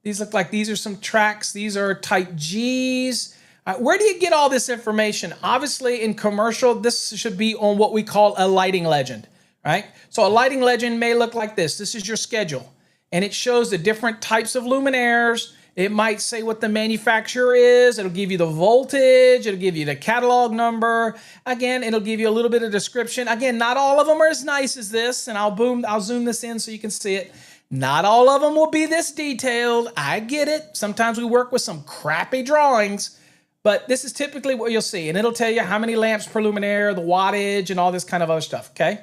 these look like these are some tracks. These are type G's. Where do you get all this information? Obviously, in commercial, this should be on what we call a lighting legend, right? So a lighting legend may look like this. This is your schedule. And it shows the different types of luminaires. It might say what the manufacturer is. It'll give you the voltage. It'll give you the catalog number. Again, it'll give you a little bit of description. Again, not all of them are as nice as this. And I'll zoom this in so you can see it. Not all of them will be this detailed. I get it. Sometimes we work with some crappy drawings. But this is typically what you'll see. And it'll tell you how many lamps per luminaire, the wattage, and all this kind of other stuff, okay?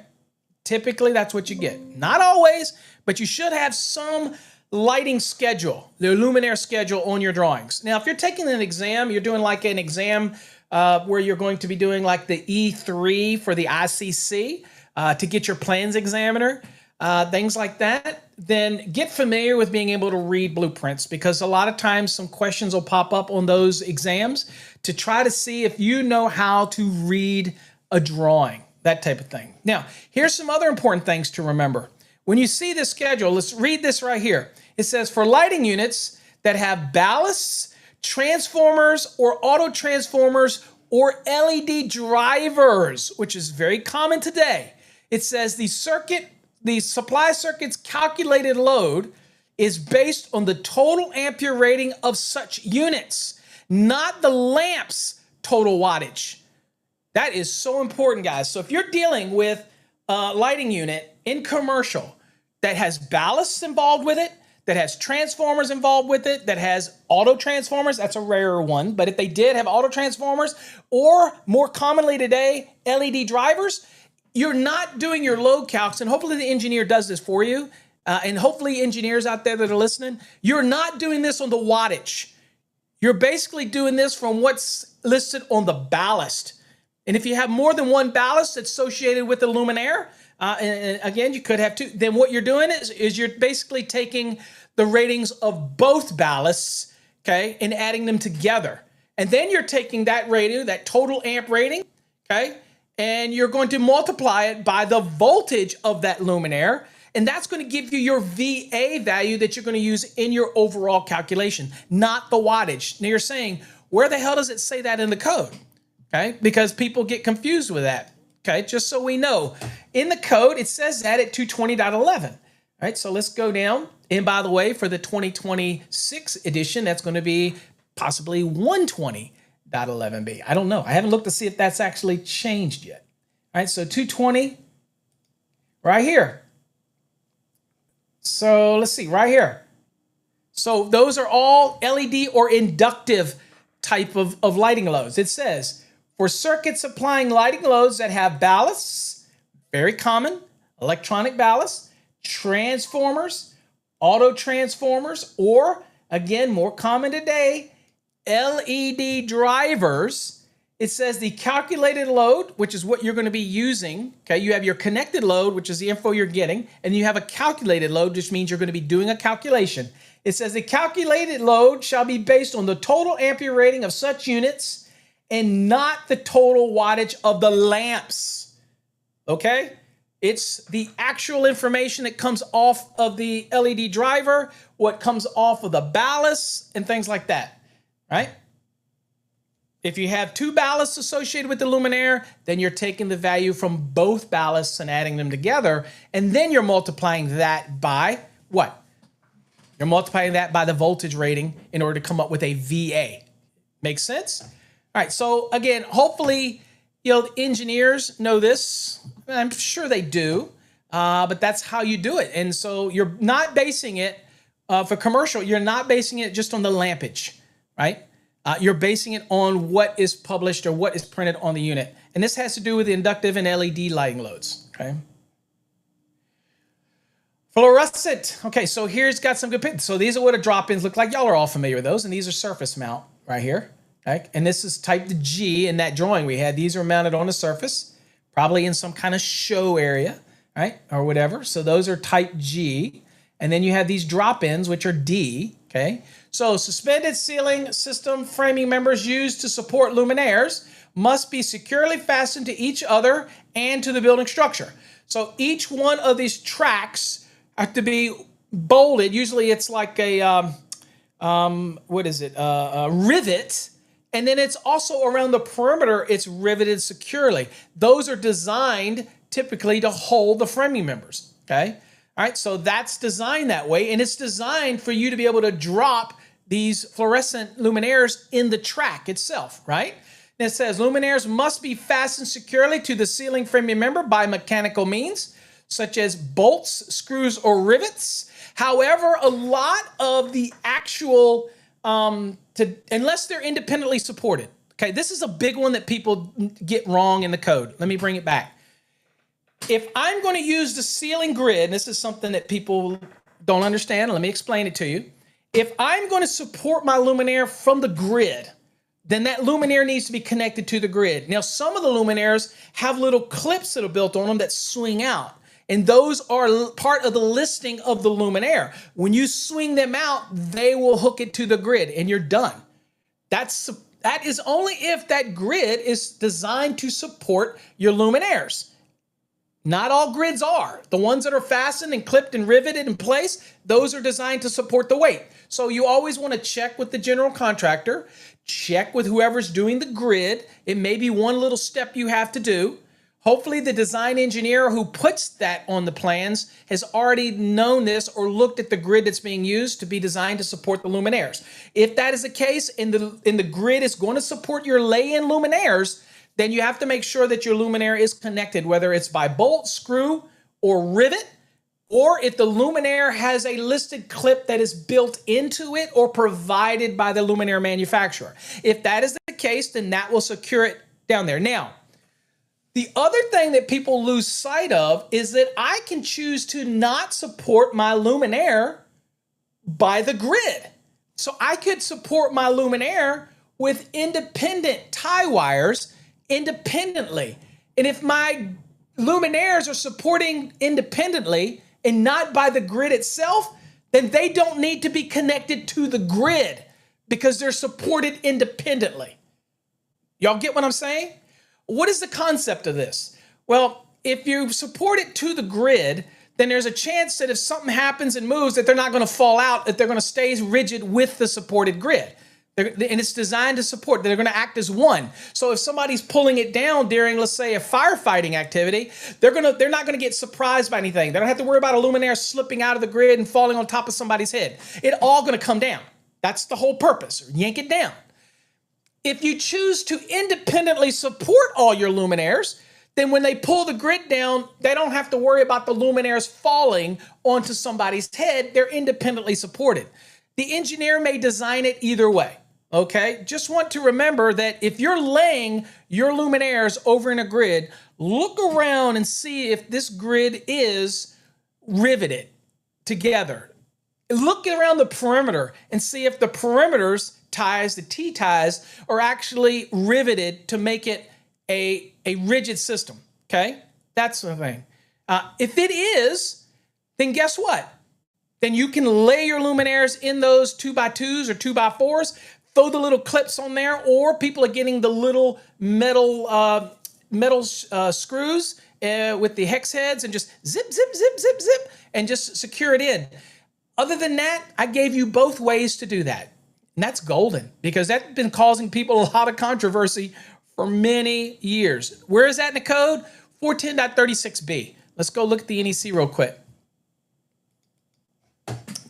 Typically, that's what you get. Not always, but you should have some lighting schedule, the luminaire schedule on your drawings. Now, if you're taking an exam, you're doing like an exam where you're going to be doing like the E3 for the ICC to get your plans examiner, things like that, then get familiar with being able to read blueprints because a lot of times some questions will pop up on those exams to try to see if you know how to read a drawing. That type of thing. Now, here's some other important things to remember. When you see this schedule, let's read this right here. It says for lighting units that have ballasts transformers or auto transformers or LED drivers, which is very common today. It says the supply circuit's calculated load is based on the total ampere rating of such units, not the lamp's total wattage. That is so important, guys. So if you're dealing with a lighting unit in commercial that has ballasts involved with it, that has transformers involved with it, that has auto transformers, that's a rarer one, but if they did have auto transformers, or more commonly today, LED drivers, you're not doing your load calcs, and hopefully the engineer does this for you, and hopefully engineers out there that are listening, you're not doing this on the wattage. You're basically doing this from what's listed on the ballast. And if you have more than one ballast associated with the luminaire, and again, you could have two, then what you're doing is you're basically taking the ratings of both ballasts, okay, and adding them together. And then you're taking that rating, that total amp rating, okay, and you're going to multiply it by the voltage of that luminaire, and that's going to give you your VA value that you're going to use in your overall calculation, not the wattage. Now you're saying, where the hell does it say that in the code? Okay, because people get confused with that. Okay, just so we know. In the code, it says that at 220.11. All right, so let's go down. And by the way, for the 2026 edition, that's going to be possibly 120.11b. I don't know. I haven't looked to see if that's actually changed yet. All right, so 220 right here. So let's see, right here. So those are all LED or inductive type of lighting loads. It says, for circuits supplying lighting loads that have ballasts, very common, electronic ballasts, transformers, auto transformers, or again, more common today, LED drivers, it says the calculated load, which is what you're going to be using. Okay, you have your connected load, which is the info you're getting, and you have a calculated load, which means you're going to be doing a calculation. It says the calculated load shall be based on the total ampere rating of such units and not the total wattage of the lamps. Okay? It's the actual information that comes off of the LED driver, what comes off of the ballasts, and things like that. Right? If you have two ballasts associated with the luminaire, then you're taking the value from both ballasts and adding them together, and then you're multiplying that by what? You're multiplying that by the voltage rating in order to come up with a VA. Make sense? All right, so again, hopefully, the engineers know this. I'm sure they do, but that's how you do it. And so you're not basing it for commercial. You're not basing it just on the lampage, right? You're basing it on what is published or what is printed on the unit. And this has to do with the inductive and LED lighting loads, okay? Fluorescent. Okay, so here's got some good pictures. So these are what a drop-ins look like. Y'all are all familiar with those, and these are surface mount right here. Okay? And this is type the G in that drawing we had. These are mounted on the surface, probably in some kind of show area, right, or whatever. So those are type G. And then you have these drop-ins, which are D, okay? So suspended ceiling system framing members used to support luminaires must be securely fastened to each other and to the building structure. So each one of these tracks have to be bolted. Usually it's like a, a rivet. And then it's also around the perimeter, it's riveted securely. Those are designed typically to hold the framing members, okay? All right, so that's designed that way, and it's designed for you to be able to drop these fluorescent luminaires in the track itself, right? And it says luminaires must be fastened securely to the ceiling framing member by mechanical means, such as bolts, screws, or rivets. However, a lot of the actual, unless they're independently supported, okay, this is a big one that people get wrong in the code. Let me bring it back. If I'm going to use the ceiling grid, this is something that people don't understand. Let me explain it to you. If I'm going to support my luminaire from the grid, then that luminaire needs to be connected to the grid. Now, some of the luminaires have little clips that are built on them that swing out. And those are part of the listing of the luminaire. When you swing them out, they will hook it to the grid and you're done. That is only if that grid is designed to support your luminaires. Not all grids are. The ones that are fastened and clipped and riveted in place, those are designed to support the weight. So you always want to check with the general contractor, check with whoever's doing the grid. It may be one little step you have to do. Hopefully the design engineer who puts that on the plans has already known this or looked at the grid that's being used to be designed to support the luminaires. If that is the case and the grid is going to support your lay-in luminaires, then you have to make sure that your luminaire is connected, whether it's by bolt, screw, or rivet, or if the luminaire has a listed clip that is built into it or provided by the luminaire manufacturer. If that is the case, then that will secure it down there. Now, the other thing that people lose sight of is that I can choose to not support my luminaire by the grid. So I could support my luminaire with independent tie wires independently. And if my luminaires are supporting independently and not by the grid itself, then they don't need to be connected to the grid because they're supported independently. Y'all get what I'm saying? What is the concept of this? Well, if you support it to the grid, then there's a chance that if something happens and moves that they're not going to fall out, that they're going to stay rigid with the supported grid. And it's designed to support, they're going to act as one. So if somebody's pulling it down during, let's say, a firefighting activity, they're not going to get surprised by anything. They don't have to worry about a luminaire slipping out of the grid and falling on top of somebody's head. It's all going to come down. That's the whole purpose. Yank it down. If you choose to independently support all your luminaires, then when they pull the grid down, they don't have to worry about the luminaires falling onto somebody's head. They're independently supported. The engineer may design it either way. Okay, just want to remember that if you're laying your luminaires over in a grid, look around and see if this grid is riveted together. Look around the perimeter and see if the perimeters ties, the T-ties, are actually riveted to make it a rigid system. Okay, that's the thing. If it is, then guess what? Then you can lay your luminaires in those 2x2s or 2x4s. Throw the little clips on there, or people are getting the little metal screws with the hex heads and just zip, zip, zip, zip, zip, and just secure it in. Other than that, I gave you both ways to do that. And that's golden because that's been causing people a lot of controversy for many years. Where is that in the code? 410.36b. Let's go look at the NEC real quick.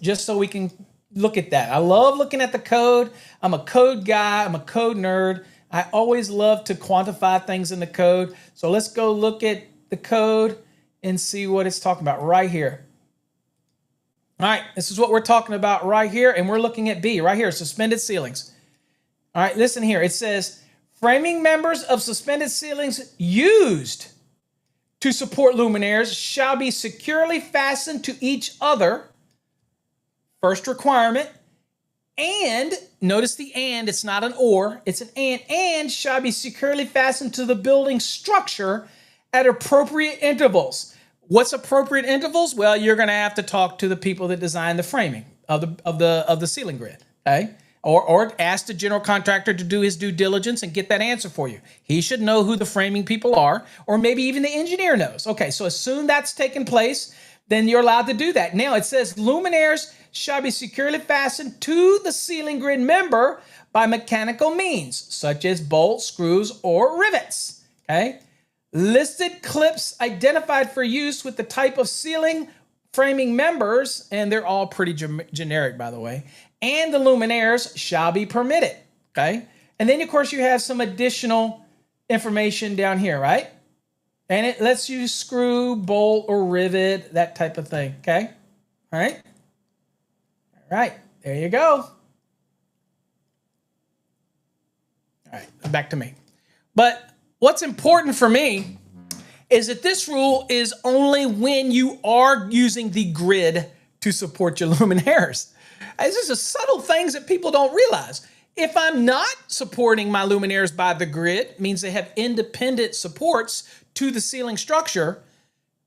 Just so we can look at that. I love looking at the code. I'm a code guy. I'm a code nerd. I always love to quantify things in the code. So let's go look at the code and see what it's talking about right here. All right, this is what we're talking about right here. And we're looking at B right here, suspended ceilings. All right, listen here. It says framing members of suspended ceilings used to support luminaires shall be securely fastened to each other. First requirement, and notice the and, it's not an or, it's an and shall be securely fastened to the building structure at appropriate intervals. What's appropriate intervals? Well, you're going to have to talk to the people that design the framing of the ceiling grid, okay? Or ask the general contractor to do his due diligence and get that answer for you. He should know who the framing people are, or maybe even the engineer knows. Okay, so as soon as that's taken place, then you're allowed to do that. Now it says luminaires shall be securely fastened to the ceiling grid member by mechanical means, such as bolts, screws, or rivets. Okay? Listed clips identified for use with the type of ceiling framing members, and they're all pretty generic, by the way, and the luminaires shall be permitted. Okay? And then, of course, you have some additional information down here, right? And it lets you screw, bolt, or rivet, that type of thing. Okay? All right? All right, there you go. All right, back to me. But what's important for me is that this rule is only when you are using the grid to support your luminaires. This is the subtle things that people don't realize. If I'm not supporting my luminaires by the grid, means they have independent supports to the ceiling structure,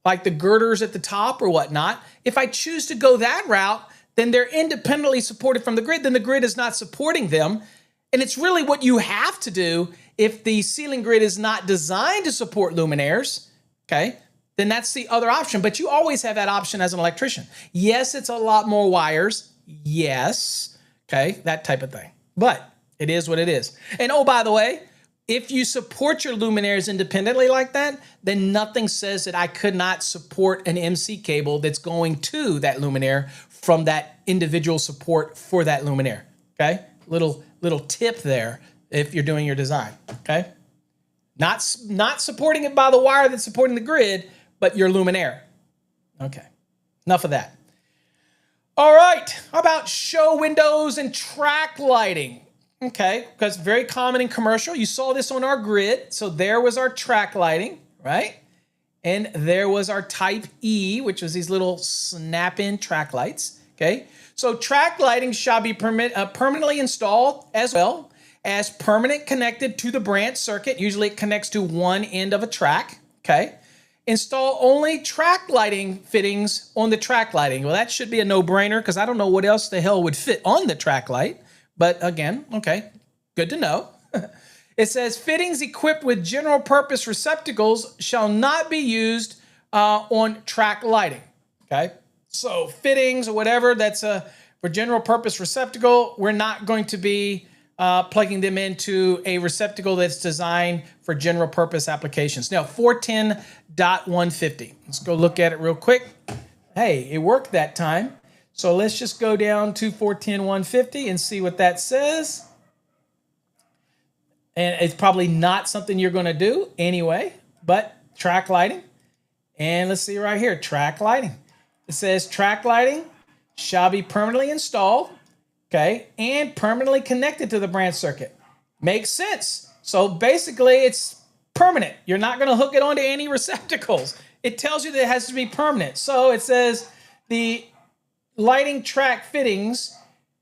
like the girders at the top or whatnot. If I choose to go that route, then they're independently supported from the grid, then the grid is not supporting them. And it's really what you have to do if the ceiling grid is not designed to support luminaires, okay? then that's the other option. But you always have that option as an electrician. Yes, it's a lot more wires. Yes. Okay, that type of thing. But it is what it is. And oh, by the way, if you support your luminaires independently like that, then nothing says that I could not support an MC cable that's going to that luminaire from that individual support for that luminaire. Okay, little tip there if you're doing your design. Okay, not supporting it by the wire that's supporting the grid, but your luminaire. Okay, enough of that. All right, how about show windows and track lighting? Okay, because very common in commercial. You saw this on our grid. So there was our track lighting, right? And there was our type E, which was these little snap-in track lights, okay? So track lighting shall be permanently installed as well as permanent connected to the branch circuit. Usually it connects to one end of a track, okay? Install only track lighting fittings on the track lighting. Well, that should be a no-brainer because I don't know what else the hell would fit on the track light. But again, okay, good to know. It says fittings equipped with general purpose receptacles shall not be used on track lighting, okay? So fittings or whatever that's for general purpose receptacle, we're not going to be plugging them into a receptacle that's designed for general purpose applications. Now, 410.150. Let's go look at it real quick. Hey, it worked that time. So let's just go down to 410.150 and see what that says. And it's probably not something you're going to do anyway, but track lighting. And let's see right here, track lighting. It says track lighting shall be permanently installed, okay, and permanently connected to the branch circuit. Makes sense. So basically it's permanent. You're not going to hook it onto any receptacles. It tells you that it has to be permanent. So it says the lighting track fittings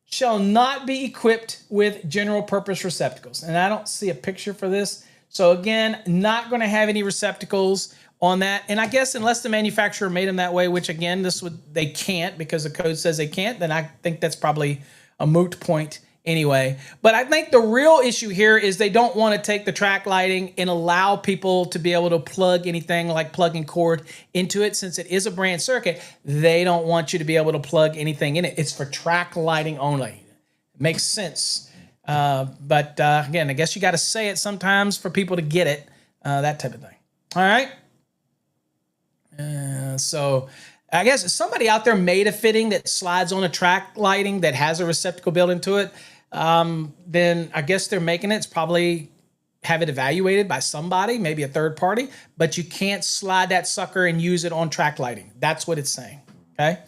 shall not be equipped with general purpose receptacles. And I don't see a picture for this. So again, not going to have any receptacles on that. And I guess unless the manufacturer made them that way, which again, they can't because the code says they can't, then I think that's probably a moot point anyway. But I think the real issue here is they don't want to take the track lighting and allow people to be able to plug anything like plug-in cord into it. Since it is a branch circuit, they don't want you to be able to plug anything in it. It's for track lighting only. It makes sense. But again, I guess you got to say it sometimes for people to get it, that type of thing. All right. So I guess somebody out there made a fitting that slides on a track lighting that has a receptacle built into it. Then I guess they're making it. It's probably have it evaluated by somebody, maybe a third party, but you can't slide that sucker and use it on track lighting. That's what it's saying, okay?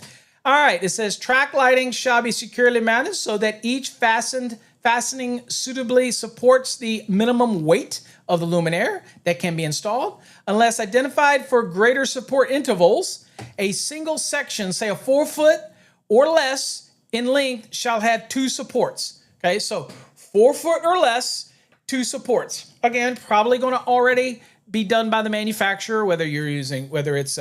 All right, it says track lighting shall be securely mounted so that each fastening suitably supports the minimum weight of the luminaire that can be installed. Unless identified for greater support intervals, a single section, say a 4 foot or less in length, shall have 2 supports. Okay, so 4 foot or less, 2 supports. Again, probably going to already be done by the manufacturer, whether it's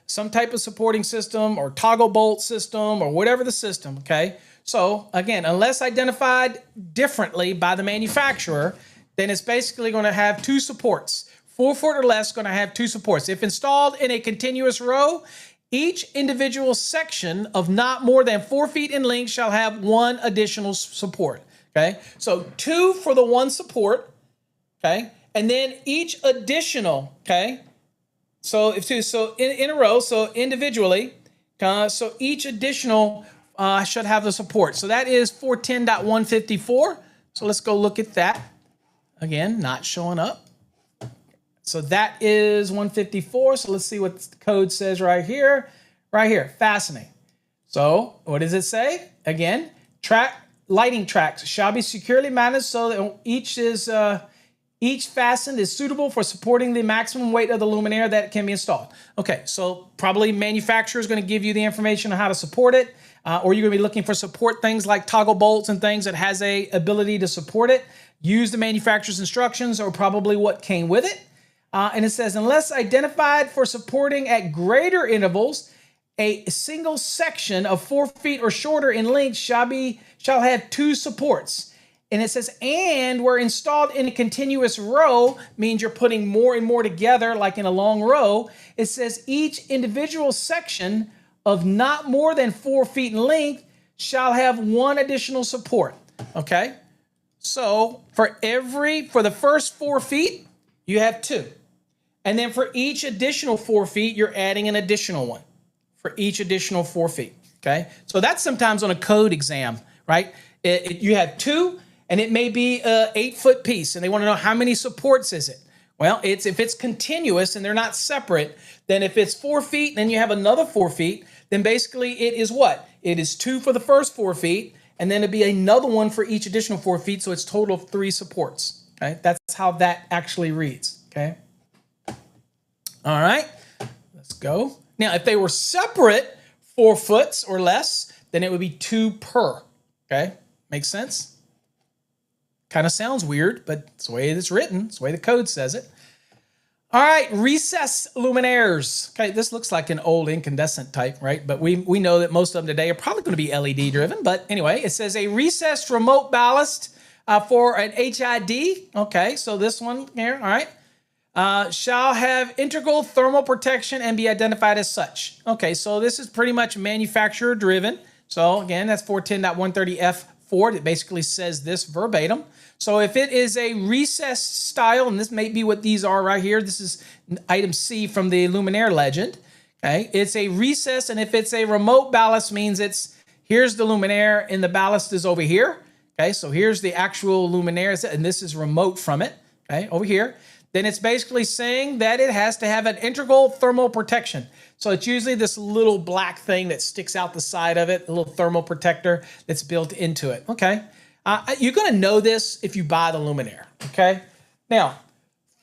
some type of supporting system or toggle bolt system or whatever the system, okay? So again, unless identified differently by the manufacturer, then it's basically going to have 2 supports. 4 foot or less going to have 2 supports. If installed in a continuous row, each individual section of not more than 4 feet in length shall have 1 additional support, okay? So 2 for the 1 support, okay? And then each additional, okay? So in a row, so individually, so each additional should have the support. So that is 410.154. So let's go look at that. Again, not showing up. So that is 154. So let's see what the code says right here. Right here, fastening. So what does it say? Again, lighting tracks shall be securely mounted so that each fastened is suitable for supporting the maximum weight of the luminaire that can be installed. Okay, so probably manufacturer is going to give you the information on how to support it, or you're going to be looking for support things like toggle bolts and things that has a ability to support it. Use the manufacturer's instructions or probably what came with it. And it says, unless identified for supporting at greater intervals, a single section of 4 feet or shorter in length shall have 2 supports. And it says, and were installed in a continuous row, means you're putting more and more together, like in a long row. It says each individual section of not more than 4 feet in length shall have one additional support. Okay? So for the first 4 feet, you have 2. And then for each additional 4 feet, you're adding an additional one for each additional 4 feet. Okay? So that's sometimes on a code exam, right? You have 2, and it may be a 8-foot piece, and they want to know how many supports is it. Well, if it's continuous and they're not separate, then if it's 4 feet, then you have another 4 feet, then basically it is what? It is 2 for the first 4 feet, and then it'd be another one for each additional 4 feet, so it's total of 3 supports. Okay? That's how that actually reads. Okay? All right, let's go. Now, if they were separate 4 foot or less, then it would be 2 per. Okay? Makes sense? Kind of sounds weird, but it's the way it's written. It's the way the code says it. All right, recess luminaires. Okay, this looks like an old incandescent type, right? But we know that most of them today are probably going to be LED driven. But anyway, it says a recessed remote ballast for an HID. Okay, so this one here, all right, shall have integral thermal protection and be identified as such. Okay, so this is pretty much manufacturer driven. So again, that's 410.130F4 that basically says this verbatim. So if it is a recessed style, and this may be what these are right here, this is item C from the luminaire legend. Okay, it's a recess, and if it's a remote ballast, means here's the luminaire and the ballast is over here. Okay, so here's the actual luminaire, and this is remote from it. Okay, over here. Then it's basically saying that it has to have an integral thermal protection. So it's usually this little black thing that sticks out the side of it, a little thermal protector that's built into it. Okay. You're going to know this if you buy the luminaire. Okay. Now,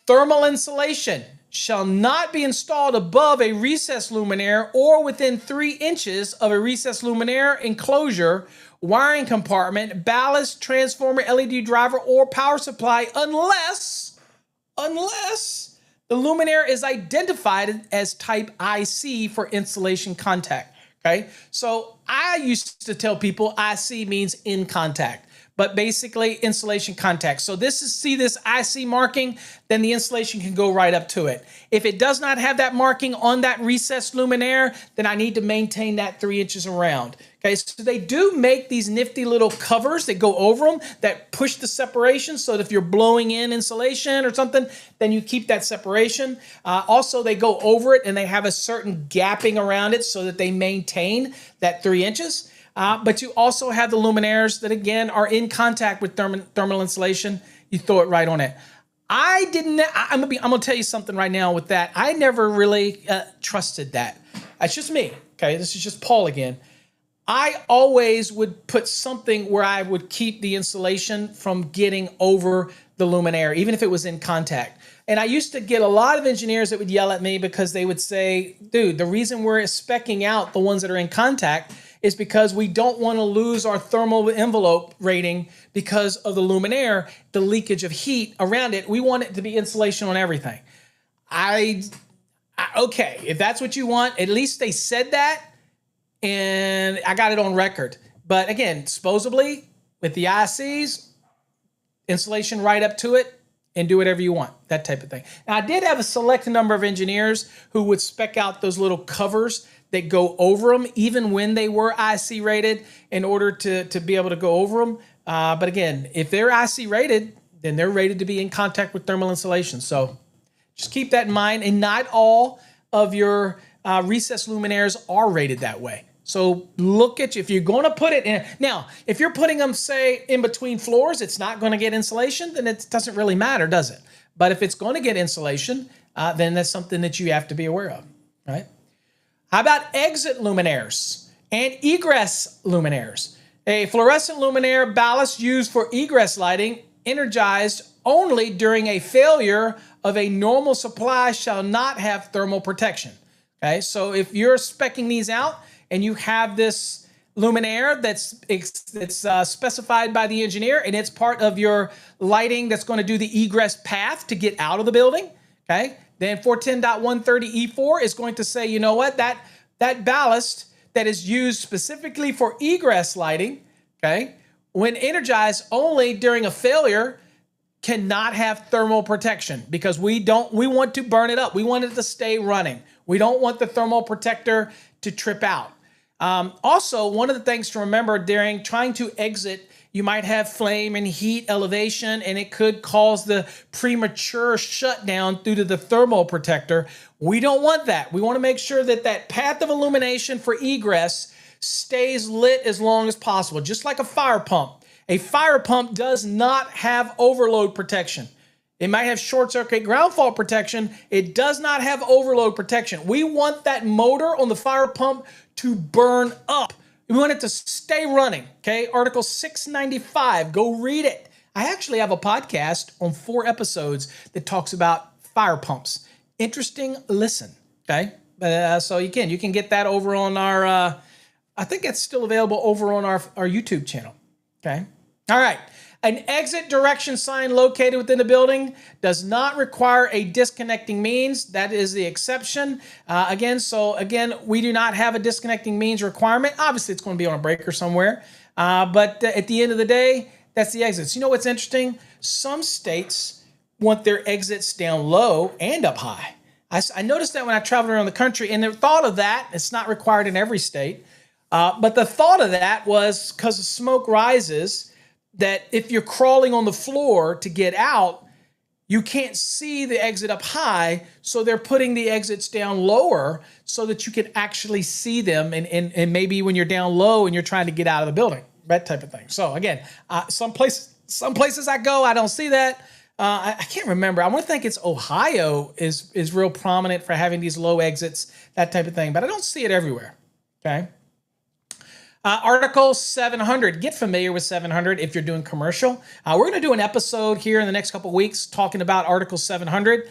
thermal insulation shall not be installed above a recessed luminaire or within 3 inches of a recessed luminaire enclosure, wiring compartment, ballast, transformer, LED driver, or power supply unless the luminaire is identified as type IC for insulation contact. Okay, so I used to tell people IC means in contact, but basically insulation contact. So see this IC marking, then the insulation can go right up to it. If it does not have that marking on that recessed luminaire, then I need to maintain that 3 inches around. Okay, so they do make these nifty little covers that go over them that push the separation so that if you're blowing in insulation or something, then you keep that separation. Also, they go over it and they have a certain gapping around it so that they maintain that 3 inches. But you also have the luminaires that, again, are in contact with thermal insulation. You throw it right on it. I'm gonna tell you something right now with that. I never really trusted that. That's just me. Okay, this is just Paul again. I always would put something where I would keep the insulation from getting over the luminaire, even if it was in contact. And I used to get a lot of engineers that would yell at me because they would say, dude, the reason we're speccing out the ones that are in contact is because we don't want to lose our thermal envelope rating because of the luminaire, the leakage of heat around it. We want it to be insulation on everything. Okay, if that's what you want, at least they said that, and I got it on record. But again, supposedly with the ICs, insulation right up to it, and do whatever you want, that type of thing. Now, I did have a select number of engineers who would spec out those little covers that go over them, even when they were IC rated, in order to be able to go over them. But again, if they're IC rated, then they're rated to be in contact with thermal insulation. So just keep that in mind. And not all of your recessed luminaires are rated that way. So look at you. If you're going to put it in. Now, if you're putting them, say, in between floors, it's not going to get insulation, then it doesn't really matter, does it? But if it's going to get insulation, then that's something that you have to be aware of, right? How about exit luminaires and egress luminaires? A fluorescent luminaire ballast used for egress lighting, energized only during a failure of a normal supply, shall not have thermal protection. Okay, so if you're speccing these out and you have this luminaire that's specified by the engineer and it's part of your lighting that's going to do the egress path to get out of the building, okay, then 410.130E4 is going to say, you know what, that ballast that is used specifically for egress lighting, okay, when energized only during a failure, cannot have thermal protection because we want to burn it up. We want it to stay running. We don't want the thermal protector to trip out. Also, one of the things to remember during trying to exit, you might have flame and heat elevation, and it could cause the premature shutdown due to the thermal protector. We don't want that. We want to make sure that that path of illumination for egress stays lit as long as possible, just like a fire pump. A fire pump does not have overload protection. It might have short circuit ground fault protection. It does not have overload protection. We want that motor on the fire pump to burn up. We want it to stay running, okay? Article 695, go read it. I actually have a podcast on 4 episodes that talks about fire pumps. Interesting listen, okay? So you can get that over on our, I think it's still available over on our YouTube channel, okay? All right. An exit direction sign located within the building does not require a disconnecting means. That is the exception. Again, we do not have a disconnecting means requirement. Obviously, it's going to be on a breaker somewhere. But at the end of the day, that's the exits. You know what's interesting? Some states want their exits down low and up high. I noticed that when I traveled around the country, and the thought of that, it's not required in every state, but the thought of that was because the smoke rises, that if you're crawling on the floor to get out, you can't see the exit up high, so they're putting the exits down lower so that you can actually see them, and maybe when you're down low and you're trying to get out of the building, that type of thing. So again, some places I go, I don't see that. I can't remember. I want to think it's Ohio is real prominent for having these low exits, that type of thing, but I don't see it everywhere, okay? Article 700. Get familiar with 700 if you're doing commercial. We're going to do an episode here in the next couple of weeks talking about Article 700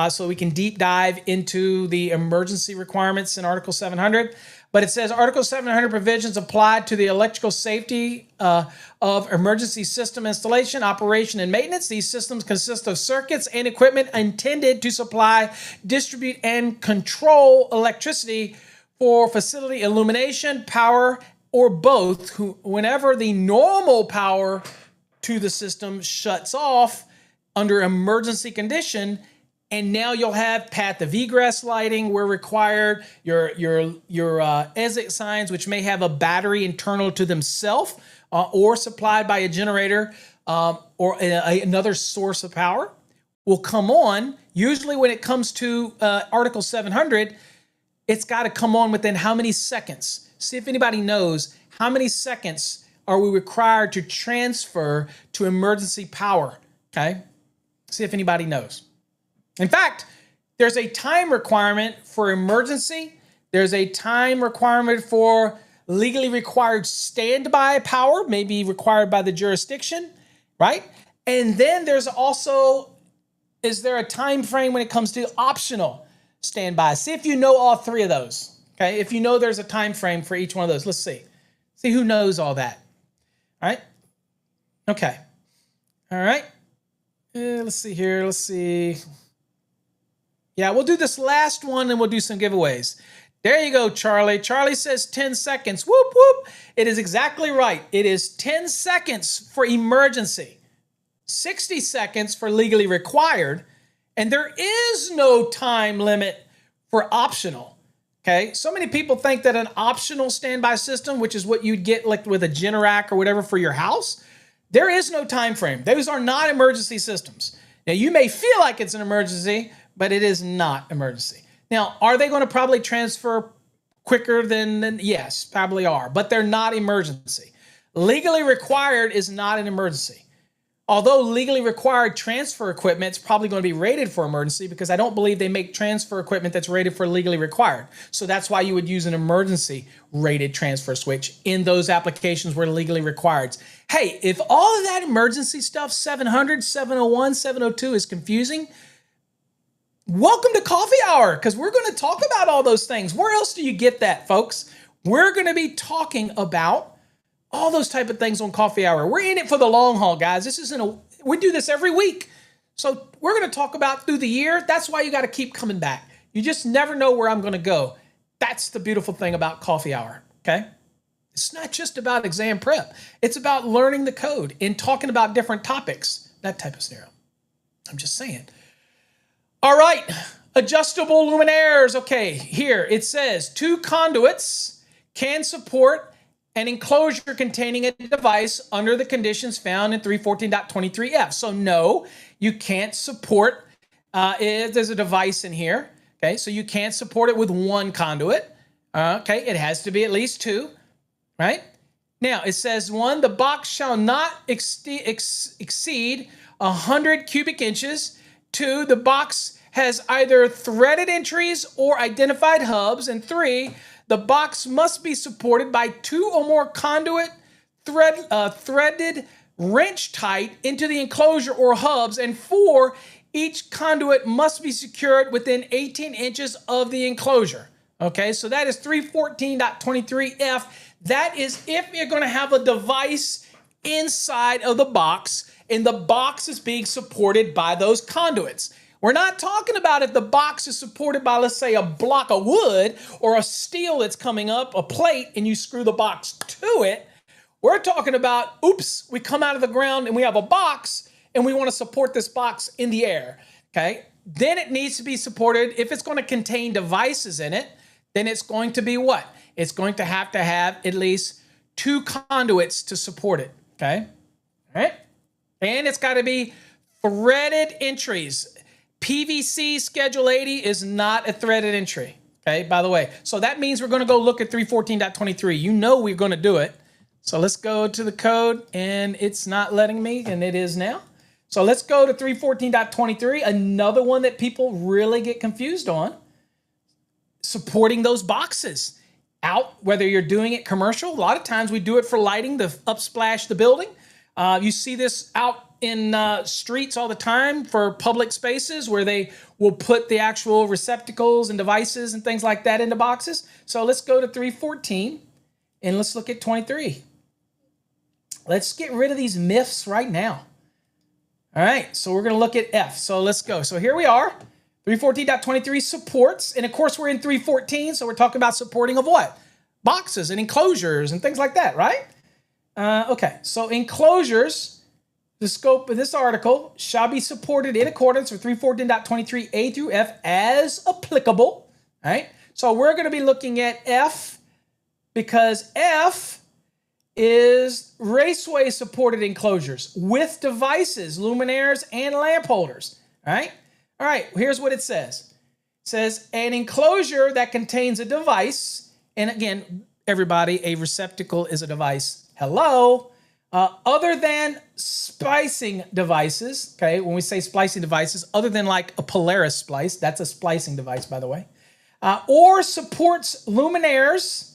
so we can deep dive into the emergency requirements in Article 700. But it says Article 700 provisions apply to the electrical safety of emergency system installation, operation, and maintenance. These systems consist of circuits and equipment intended to supply, distribute, and control electricity for facility illumination, power, or both, whenever the normal power to the system shuts off under emergency condition. And now you'll have path of egress lighting where required, your exit signs, which may have a battery internal to themselves or supplied by a generator or another source of power, will come on. Usually when it comes to Article 700, it's got to come on within how many seconds? See if anybody knows how many seconds are we required to transfer to emergency power, okay? See if anybody knows. In fact, there's a time requirement for emergency. There's a time requirement for legally required standby power, maybe required by the jurisdiction, right? And then there's also, is there a time frame when it comes to optional standby? See if you know all 3 of those. Okay, if you know there's a time frame for each one of those, let's see. See who knows all that. All right. Okay. All right. Let's see here. Let's see. Yeah, we'll do this last one and we'll do some giveaways. There you go, Charlie. Charlie says 10 seconds. Whoop, whoop. It is exactly right. It is 10 seconds for emergency, 60 seconds for legally required, and there is no time limit for optional. Okay, so many people think that an optional standby system, which is what you'd get like with a Generac or whatever for your house, there is no time frame. Those are not emergency systems. Now, you may feel like it's an emergency, but it is not emergency. Now, are they going to probably transfer quicker than yes, probably are, but they're not emergency. Legally required is not an emergency. Although legally required transfer equipment is probably going to be rated for emergency because I don't believe they make transfer equipment that's rated for legally required. So that's why you would use an emergency rated transfer switch in those applications where legally required. Hey, if all of that emergency stuff, 700, 701, 702 is confusing, welcome to Coffee Hour because we're going to talk about all those things. Where else do you get that, folks? We're going to be talking about all those type of things on Coffee Hour. We're in it for the long haul, guys. We do this every week. So we're going to talk about through the year. That's why you got to keep coming back. You just never know where I'm going to go. That's the beautiful thing about Coffee Hour, okay? It's not just about exam prep. It's about learning the code and talking about different topics, that type of scenario. I'm just saying. All right, adjustable luminaires. Okay, here it says 2 conduits can support an enclosure containing a device under the conditions found in 314.23F. So no, you can't support, if there's a device in here, okay, so you can't support it with 1 conduit. Okay, it has to be at least 2, right? Now, it says 1, the box shall not exceed 100 cubic inches. 2, the box has either threaded entries or identified hubs. And 3, the box must be supported by 2 or more conduit threaded wrench tight into the enclosure or hubs. And 4, each conduit must be secured within 18 inches of the enclosure. Okay, so that is 314.23F. That is if you're going to have a device inside of the box and the box is being supported by those conduits. We're not talking about if the box is supported by, let's say, a block of wood or a steel that's coming up, a plate, and you screw the box to it. We're talking about, oops, we come out of the ground and we have a box and we want to support this box in the air, okay? Then it needs to be supported. If it's going to contain devices in it, then it's going to be what? It's going to have at least 2 conduits to support it, okay? All right? And it's got to be threaded entries. PVC Schedule 80 is not a threaded entry, okay, by the way. So that means we're going to go look at 314.23. You know we're going to do it. So let's go to the code, and it's not letting me, and it is now. So let's go to 314.23, another one that people really get confused on. Supporting those boxes out, whether you're doing it commercial. A lot of times we do it for lighting, to upsplash the building. You see this out in streets all the time for public spaces where they will put the actual receptacles and devices and things like that into boxes. So let's go to 314 and let's look at 23. Let's get rid of these myths right now. All right, so we're going to look at F. So let's go. So here we are. 314.23 supports, and of course we're in 314, so we're talking about supporting of what? Boxes and enclosures and things like that, right? Okay, so enclosures, the scope of this article shall be supported in accordance with 314.23A through F as applicable, right? So we're going to be looking at F because F is raceway supported enclosures with devices, luminaires, and lamp holders, right? All right, here's what it says. It says an enclosure that contains a device, and again, everybody, a receptacle is a device. Hello. Other than splicing devices, okay, when we say splicing devices, other than like a Polaris splice, that's a splicing device, by the way, or supports luminaires.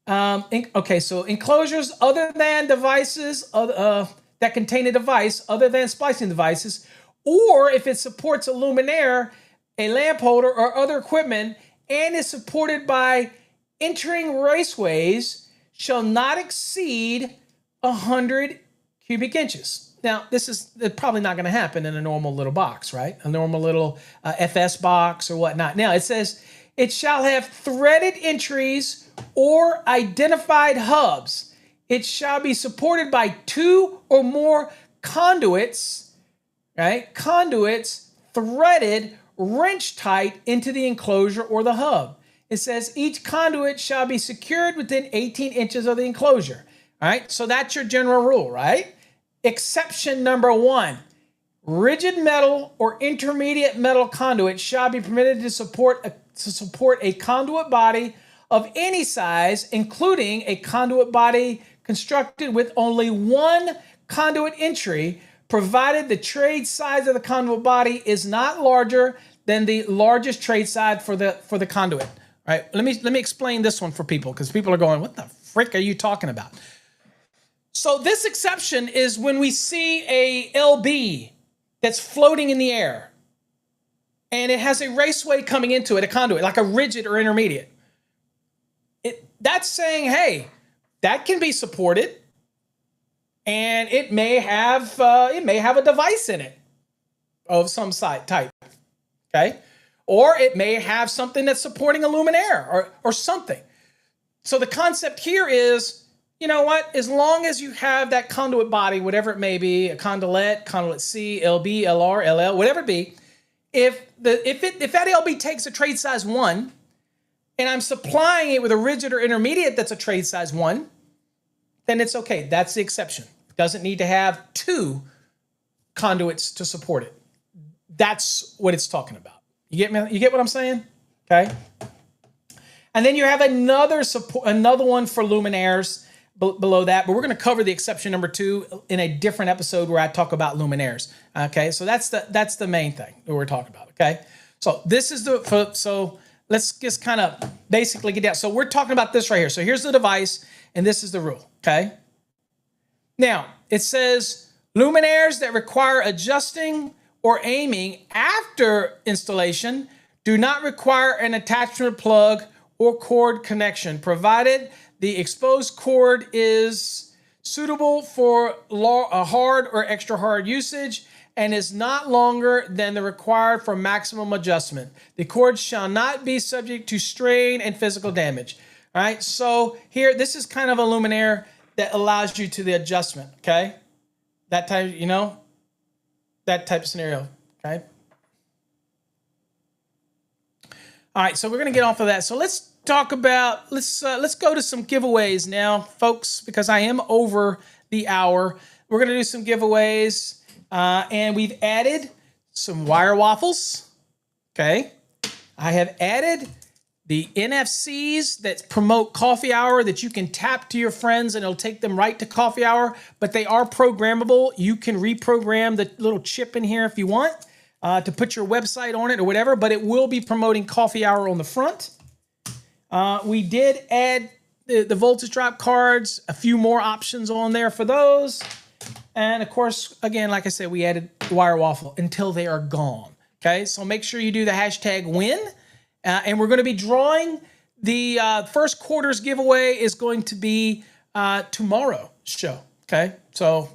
Okay, so enclosures other than devices that contain a device other than splicing devices, or if it supports a luminaire, a lamp holder, or other equipment, and is supported by entering raceways, shall not exceed 100 cubic inches. Now, this is probably not going to happen in a normal little box, right? A normal little FS box or whatnot. Now, it says, it shall have threaded entries or identified hubs. It shall be supported by 2 or more conduits, right? Conduits threaded wrench tight into the enclosure or the hub. It says each conduit shall be secured within 18 inches of the enclosure. All right, so that's your general rule, right? Exception number 1, rigid metal or intermediate metal conduit shall be permitted to support a conduit body of any size, including a conduit body constructed with only 1 conduit entry, provided the trade size of the conduit body is not larger than the largest trade size for the conduit. All right, let me explain this one for people, because people are going, what the frick are you talking about? So this exception is when we see a LB that's floating in the air and it has a raceway coming into it, a conduit, like a rigid or intermediate. That's saying, hey, that can be supported, and it may have a device in it of some type, okay? Or it may have something that's supporting a luminaire or something. So the concept here is you know what? As long as you have that conduit body, whatever it may be, a conduit C, LB, LR, LL, whatever it be, if that LB takes a trade size 1, and I'm supplying it with a rigid or intermediate that's a trade size 1, then it's okay. That's the exception. It doesn't need to have 2 conduits to support it. That's what it's talking about. You get me? You get what I'm saying? Okay. And then you have another one for luminaires below that, but we're going to cover the exception number 2 in a different episode where I talk about luminaires. Okay, so that's the main thing that we're talking about. Okay, so this is so let's just kind of basically get down. So we're talking about this right here. So here's the device, and this is the rule. Okay. Now it says luminaires that require adjusting or aiming after installation do not require an attachment plug or cord connection, provided the exposed cord is suitable for a hard or extra hard usage and is not longer than the required for maximum adjustment. The cord shall not be subject to strain and physical damage. All right, so here, this is kind of a luminaire that allows you to the adjustment, okay? That type, that type of scenario, okay? All right, so we're gonna get off of that. So let's talk about, let's go to some giveaways now, folks, because I am over the hour. We're gonna do some giveaways, and we've added some wire waffles, okay? I have added the NFCs that promote coffee hour that you can tap to your friends and it'll take them right to coffee hour, but they are programmable. You can reprogram the little chip in here if you want to put your website on it or whatever, but it will be promoting coffee hour on the front. We did add the voltage drop cards, a few more options on there for those. And of course, again, like I said, we added wire waffle until they are gone. Okay, so make sure you do the hashtag win. And we're going to be drawing the first quarter's giveaway is going to be tomorrow's show. Okay, so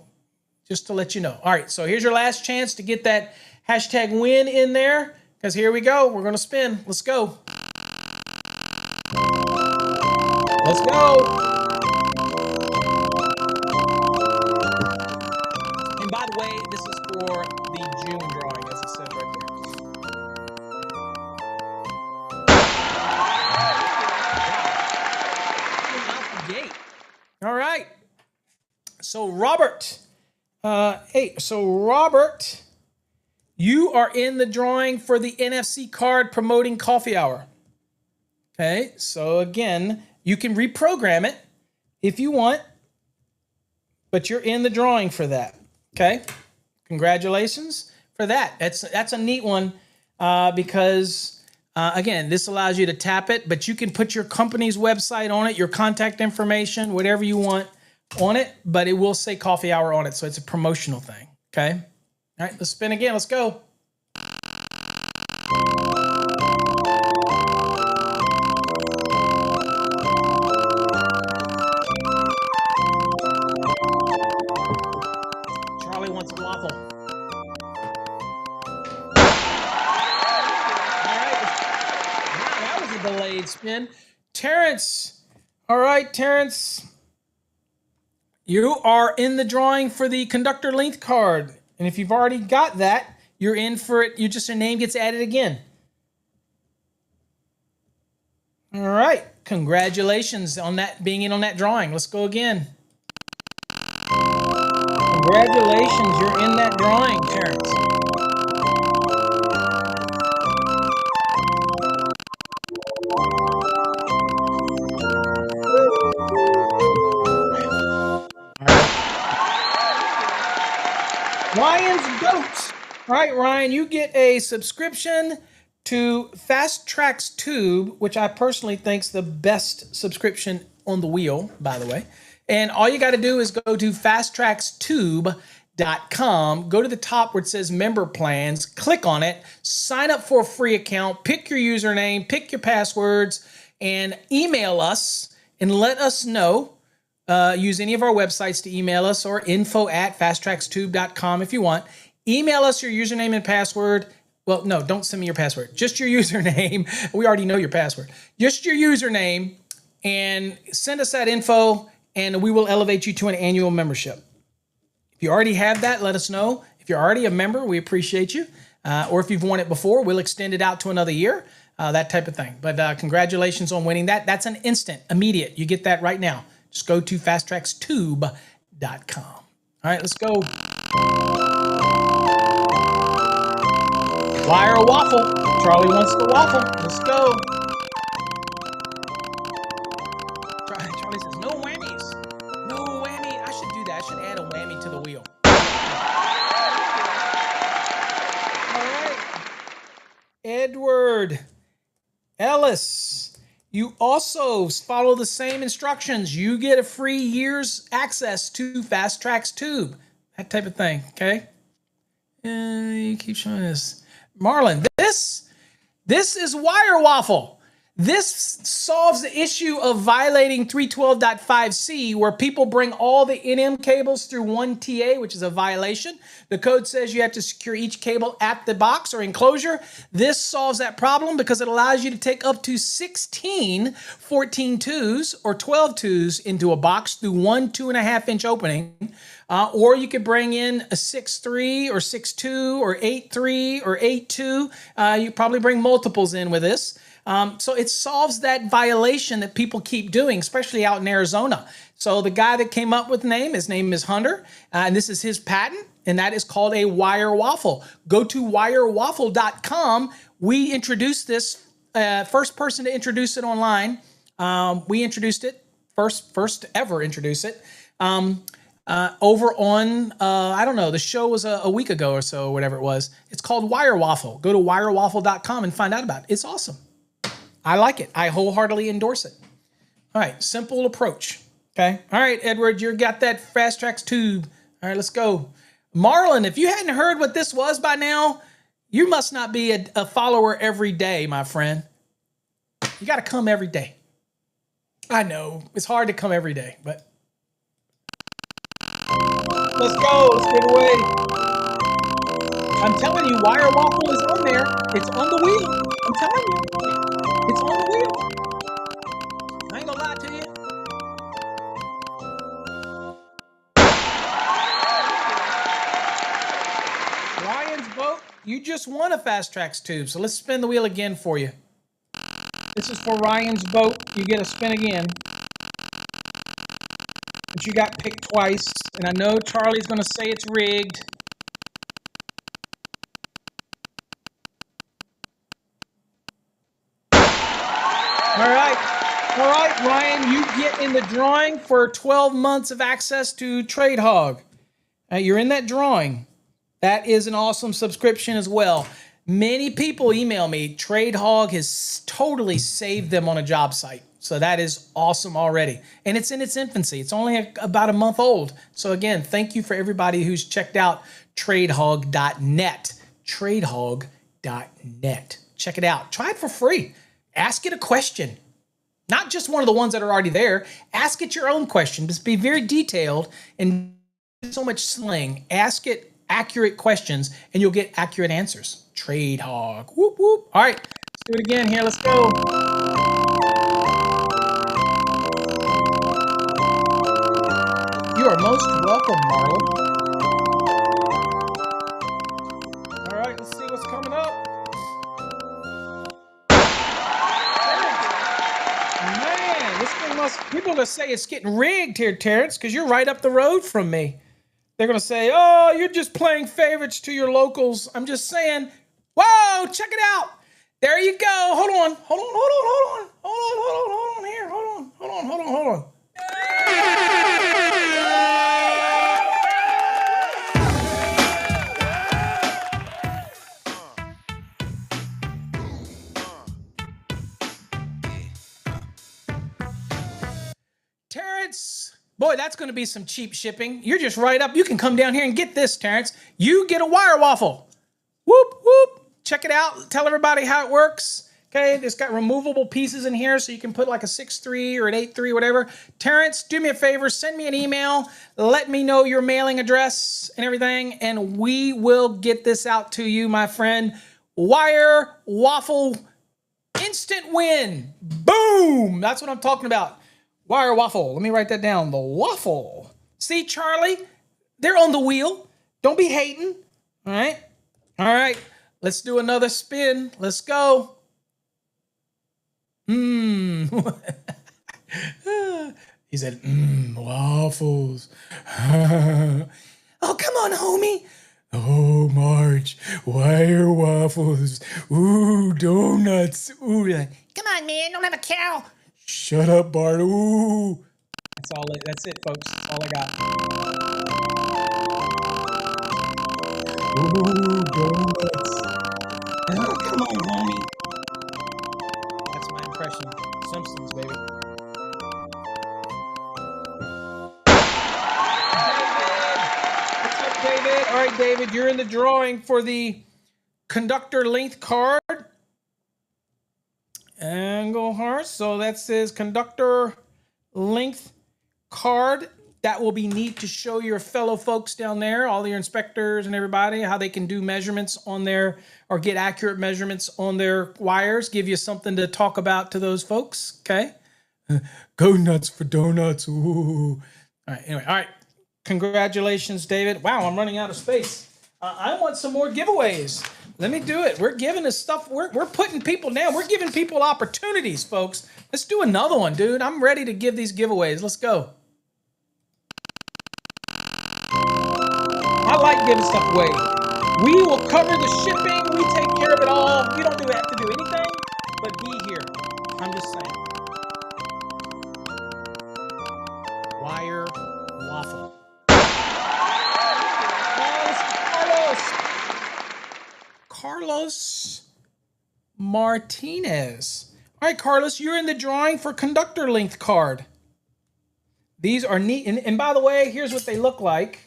just to let you know. All right, so here's your last chance to get that hashtag win in there, because here we go. We're going to spin. Let's go. Let's go. And by the way, this is for the June drawing, as it says right there. All right. So Robert, Robert, you are in the drawing for the NFC card promoting coffee hour. Okay. So again, you can reprogram it if you want, but you're in the drawing for that. Okay. Congratulations for that. That's a neat one because again, this allows you to tap it, but you can put your company's website on it, your contact information, whatever you want on it, but it will say coffee hour on it. So it's a promotional thing. Okay. All right, let's spin again. Let's go. Charlie wants a waffle. Delayed spin. Terrence. All right, Terrence. You are in the drawing for the conductor length card. And if you've already got that, you're in for it. Your name gets added again. All right. Congratulations on that being in on that drawing. Let's go again. Congratulations. You're in that drawing, Terrence. Ryan's Goats. All right, Ryan, you get a subscription to Fast Tracks Tube, which I personally think is the best subscription on the wheel, by the way. And all you got to do is go to fasttrackstube.com, go to the top where it says member plans, click on it, sign up for a free account, pick your username, pick your passwords, and email us and let us know. Use any of our websites to email us or info@fasttrackstube.com if you want. Email us your username and password. Well, no, don't send me your password. Just your username. We already know your password. Just your username and send us that info and we will elevate you to an annual membership. If you already have that, let us know. If you're already a member, we appreciate you. Or if you've won it before, we'll extend it out to another year, that type of thing. But congratulations on winning that. That's an instant, immediate. You get that right now. Just go to fasttrackstube.com. All right, let's go. Wire or waffle? Charlie wants the waffle. Let's go. Charlie says, no whammies. No whammy. I should do that. I should add a whammy to the wheel. All right. Edward Ellis, you also follow the same instructions. You get a free year's access to Fast Tracks Tube. That type of thing, okay? You keep showing this. Marlon, this is wire waffle. This solves the issue of violating 312.5c, where people bring all the NM cables through one TA, which is a violation. The code says you have to secure each cable at the box or enclosure. This solves that problem because it allows you to take up to 16 14.2s or 12.2s into a box through one 2.5-inch opening. Or you could bring in a 6.3 or 6.2 or 8.3 or 8.2. You probably bring multiples in with this. So it solves that violation that people keep doing, especially out in Arizona. So the guy that came up with his name is Hunter, and this is his patent, and that is called a wire waffle. Go to wirewaffle.com. We introduced this, first person to introduce it online. We introduced it, first ever introduce it. Over on, I don't know, the show was a week ago or so, or whatever it was. It's called Wire Waffle. Go to wirewaffle.com and find out about it. It's awesome. I like it. I wholeheartedly endorse it. All right, simple approach. Okay. All right, Edward, you got that Fast Tracks Tube. All right, let's go. Marlon, if you hadn't heard what this was by now, you must not be a follower every day, my friend. You got to come every day. I know it's hard to come every day, but let's go. Let's get away. I'm telling you, wire waffle is on there. It's on the wheel. I'm telling you. It's on the wheel. I ain't gonna lie to you. Ryan's boat, you just won a Fast Tracks Tube. So let's spin the wheel again for you. This is for Ryan's boat. You get a spin again. But you got picked twice. And I know Charlie's gonna say it's rigged. All right, Ryan, you get in the drawing for 12 months of access to TradeHog. You're in that drawing. That is an awesome subscription as well. Many people email me. TradeHog has totally saved them on a job site. So that is awesome already. And it's in its infancy. It's only about a month old. So again, thank you for everybody who's checked out tradehog.net. Tradehog.net. Check it out. Try it for free. Ask it a question. Not just one of the ones that are already there. Ask it your own question. Just be very detailed and so much slang. Ask it accurate questions and you'll get accurate answers. TradeHog. Whoop, whoop. All right, let's do it again here. Let's go. You are most welcome, Marlon. All right, let's see what's coming up. People are going to say it's getting rigged here, Terrence, because you're right up the road from me. They're going to say, oh, you're just playing favorites to your locals. I'm just saying, whoa, check it out. There you go. Hold on here. Hold on. Terrence, boy, that's going to be some cheap shipping. You're just right up. You can come down here and get this, Terrence. You get a wire waffle. Whoop, whoop. Check it out. Tell everybody how it works. Okay, it's got removable pieces in here, so you can put like a 6.3 or an 8.3, whatever. Terrence, do me a favor. Send me an email. Let me know your mailing address and everything, and we will get this out to you, my friend. Wire waffle instant win. Boom. That's what I'm talking about. Wire waffle. Let me write that down. The waffle. See, Charlie? They're on the wheel. Don't be hating. All right. All right. Let's do another spin. Let's go. He said, waffles. Oh, come on, homie. Oh, March, wire waffles. Ooh, donuts. Ooh. Come on, man. Don't have a cow. Shut up, Bart. Ooh. That's it, folks. That's all I got. Ooh, donuts. Oh, come on, homie. That's my impression. Simpsons, baby. David. All right, David, you're in the drawing for the conductor length card. Engelhart. So that says conductor length card. That will be neat to show your fellow folks down there, all your inspectors and everybody, how they can do measurements on their, or get accurate measurements on their wires. Give you something to talk about to those folks. Okay. Go nuts for donuts. Ooh. All right. Anyway. All right. Congratulations, David. Wow, I'm running out of space. I want some more giveaways. Let me do it. We're giving this stuff. We're putting people down. We're giving people opportunities, folks. Let's do another one, dude. I'm ready to give these giveaways. Let's go. I like giving stuff away. We will cover the shipping. We take care of it all. You don't have to do anything but be here. I'm just saying. Wire waffle. Carlos Martinez. All right, Carlos, you're in the drawing for conductor length card. These are neat. And by the way, here's what they look like.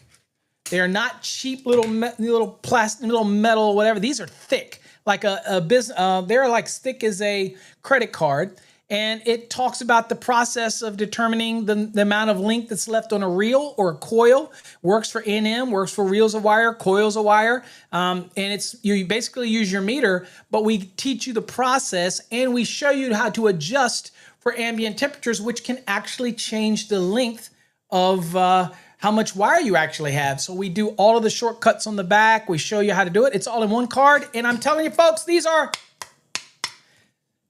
They are not cheap little plastic, little metal, whatever. These are thick, like a business. They're like thick as a credit card. And it talks about the process of determining the amount of length that's left on a reel or a coil. Works for NM, works for reels of wire, coils of wire. And you basically use your meter, but we teach you the process and we show you how to adjust for ambient temperatures, which can actually change the length of how much wire you actually have. So we do all of the shortcuts on the back. We show you how to do it. It's all in one card. And I'm telling you, folks, these are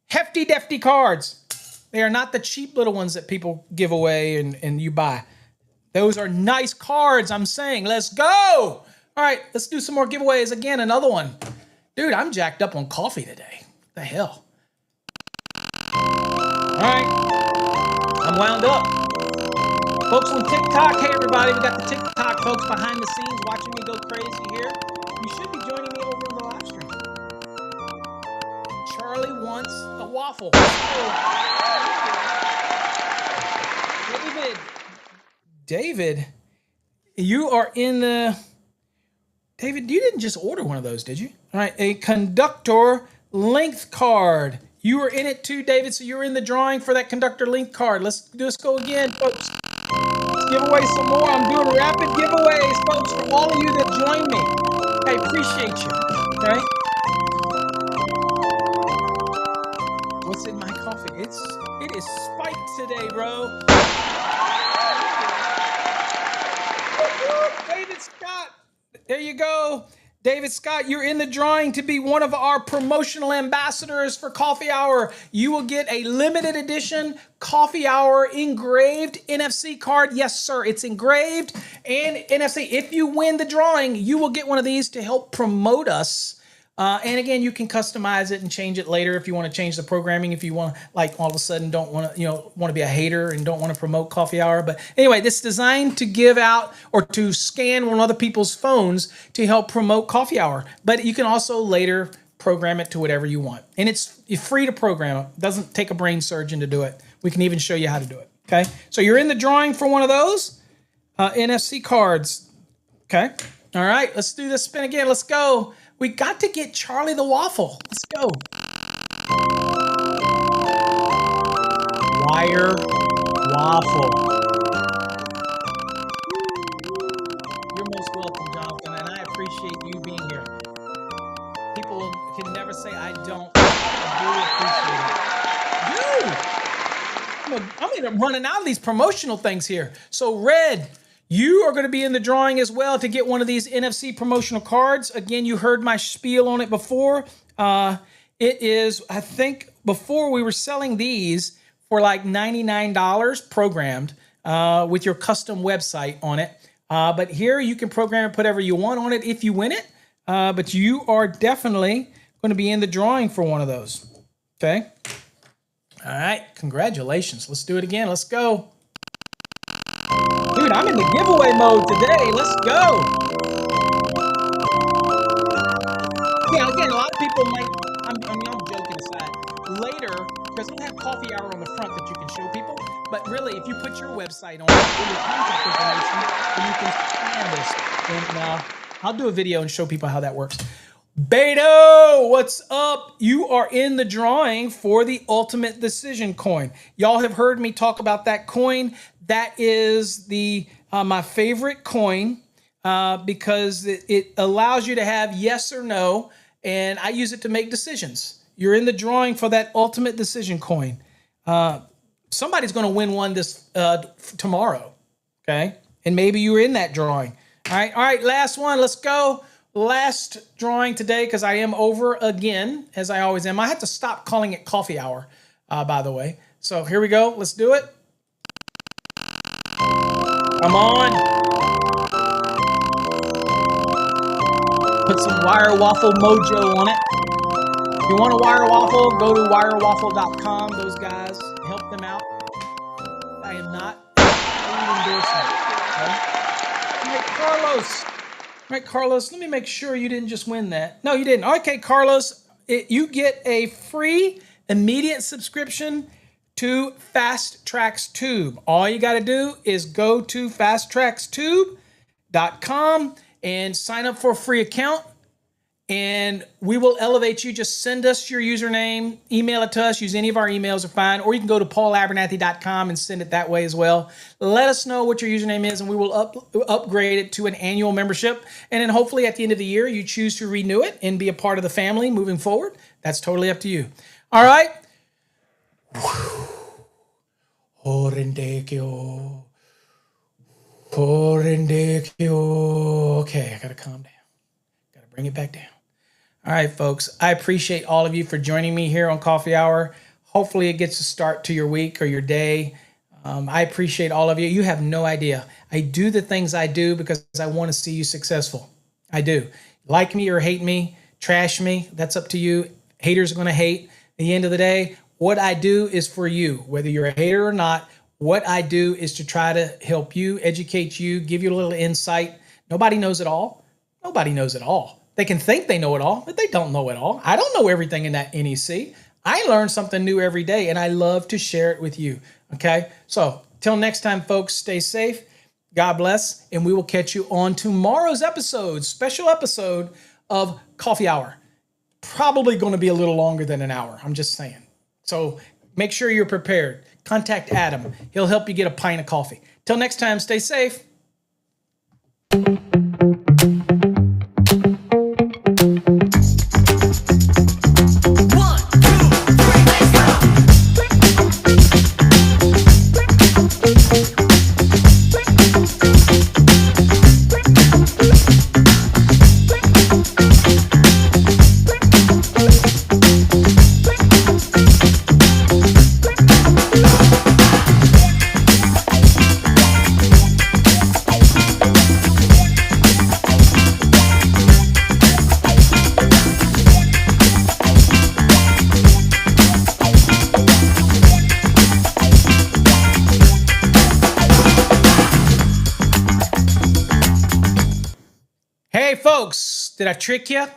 hefty, defty cards. They are not the cheap little ones that people give away and you buy. Those are nice cards, I'm saying. Let's go. All right, let's do some more giveaways. Again, another one. Dude, I'm jacked up on coffee today. What the hell? All right, I'm wound up. Folks on TikTok, hey everybody, we got the TikTok folks behind the scenes watching me go crazy here. You should be joining me over on the live stream. Charlie wants a waffle. David, you are in the... David, you didn't just order one of those, did you? All right, a conductor length card. You were in it too, David, so you're in the drawing for that conductor length card. Let's go again, folks. Let's give away some more. I'm doing rapid giveaways, folks, for all of you that join me. I appreciate you, okay? What's in my coffee? It is spiked today, bro. David Scott, there you go. David Scott, you're in the drawing to be one of our promotional ambassadors for Coffee Hour. You will get a limited edition Coffee Hour engraved NFC card. Yes, sir, it's engraved and NFC. If you win the drawing, you will get one of these to help promote us. And again, you can customize it and change it later if you want to change the programming. If you want to, like, all of a sudden don't want to, want to be a hater and don't want to promote Coffee Hour. But anyway, this is designed to give out or to scan one of other people's phones to help promote Coffee Hour. But you can also later program it to whatever you want. And it's free to program it. Doesn't take a brain surgeon to do it. We can even show you how to do it. Okay. So you're in the drawing for one of those NFC cards. Okay. All right. Let's do this spin again. Let's go. We got to get Charlie the waffle. Let's go. Wire waffle. You're most welcome, Jonathan, and I appreciate you being here. People can never say I don't. I do appreciate it. I'm running out of these promotional things here. So Red, you are going to be in the drawing as well to get one of these NFC promotional cards. Again, you heard my spiel on it before. It is, I think, before we were selling these for like $99 programmed with your custom website on it. But here you can program and put whatever you want on it if you win it. But you are definitely going to be in the drawing for one of those. Okay. All right. Congratulations. Let's do it again. Let's go. Dude, I'm in the giveaway mode today. Let's go. Yeah, again, a lot of people might, I'm joking aside, later, because we'll have coffee hour on the front that you can show people, but really, if you put your website on it, with your contact information, then you can scan this, and I'll do a video and show people how that works. Beto, what's up? You are in the drawing for the Ultimate Decision coin. Y'all have heard me talk about that coin. That is the my favorite coin because it allows you to have yes or no, and I use it to make decisions. You're in the drawing for that Ultimate Decision coin. Somebody's going to win one this tomorrow, okay? And maybe you're in that drawing. All right, last one. Let's go. Last drawing today because I am over again, as I always am. I have to stop calling it coffee hour, by the way. So here we go. Let's do it. Come on. Put some Wire Waffle mojo on it. If you want a Wire Waffle, go to wirewaffle.com. Those guys, help them out. I am not endorsement. Okay? All right, Carlos. All right, Carlos, let me make sure you didn't just win that. No, you didn't. Okay, Carlos, you get a free immediate subscription to Fast Tracks Tube. All you got to do is go to fasttrackstube.com and sign up for a free account, and we will elevate you. Just send us your username, email it to us, use any of our emails are fine, or you can go to paulabernathy.com and send it that way as well. Let us know what your username is, and we will upgrade it to an annual membership. And then hopefully at the end of the year, you choose to renew it and be a part of the family moving forward. That's totally up to you. All right. Horendekyo. Okay, I got to calm down. Got to bring it back down. All right, folks, I appreciate all of you for joining me here on Coffee Hour. Hopefully it gets a start to your week or your day. I appreciate all of you. You have no idea. I do the things I do because I want to see you successful. I do. Like me or hate me, trash me, that's up to you. Haters are going to hate. At the end of the day, what I do is for you. Whether you're a hater or not, what I do is to try to help you, educate you, give you a little insight. Nobody knows it all. Nobody knows it all. They can think they know it all, but they don't know it all. I don't know everything in that NEC. I learn something new every day, and I love to share it with you, okay? So till next time, folks, stay safe. God bless, and we will catch you on tomorrow's episode, special episode of Coffee Hour. Probably going to be a little longer than an hour. I'm just saying. So make sure you're prepared. Contact Adam. He'll help you get a pint of coffee. Till next time, stay safe. Hey folks, did I trick you?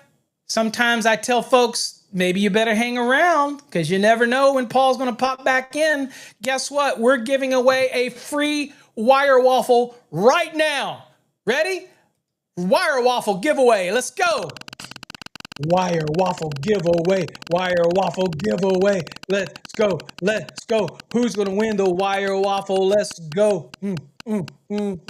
Sometimes I tell folks, maybe you better hang around because you never know when Paul's going to pop back in. Guess what? We're giving away a free Wire Waffle right now. Ready? Wire Waffle giveaway. Let's go. Wire Waffle giveaway. Wire Waffle giveaway. Let's go. Let's go. Who's going to win the Wire Waffle? Let's go.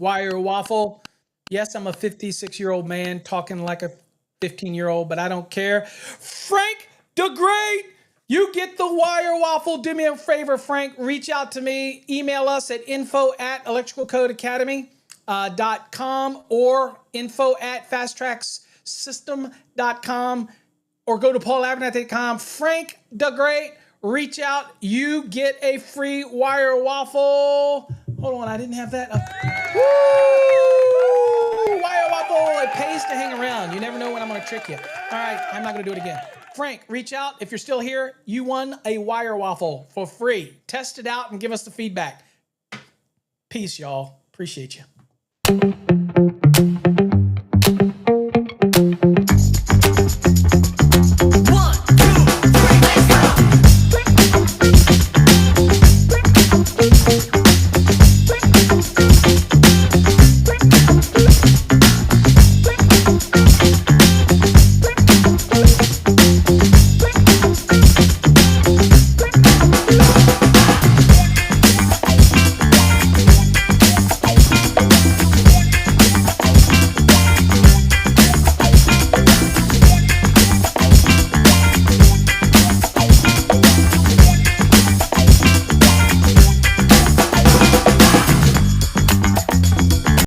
Wire Waffle. Yes, I'm a 56-year-old man talking like a 15-year-old, but I don't care. Frank the Great You get the wire waffle. Do me a favor, Frank. Reach out to me. Email us at info@electricalcodeacademy.com or info@fasttracksystem.com or go to paulabernathy.com. Frank the Great, reach out. You get a free wire waffle. Hold on, I didn't have that up. Woo! Wire waffle. It pays to hang around. You never know when I'm going to trick you. All right, I'm not going to do it again. Frank, reach out. If you're still here, you won a wire waffle for free. Test it out and give us the feedback. Peace, y'all. Appreciate you.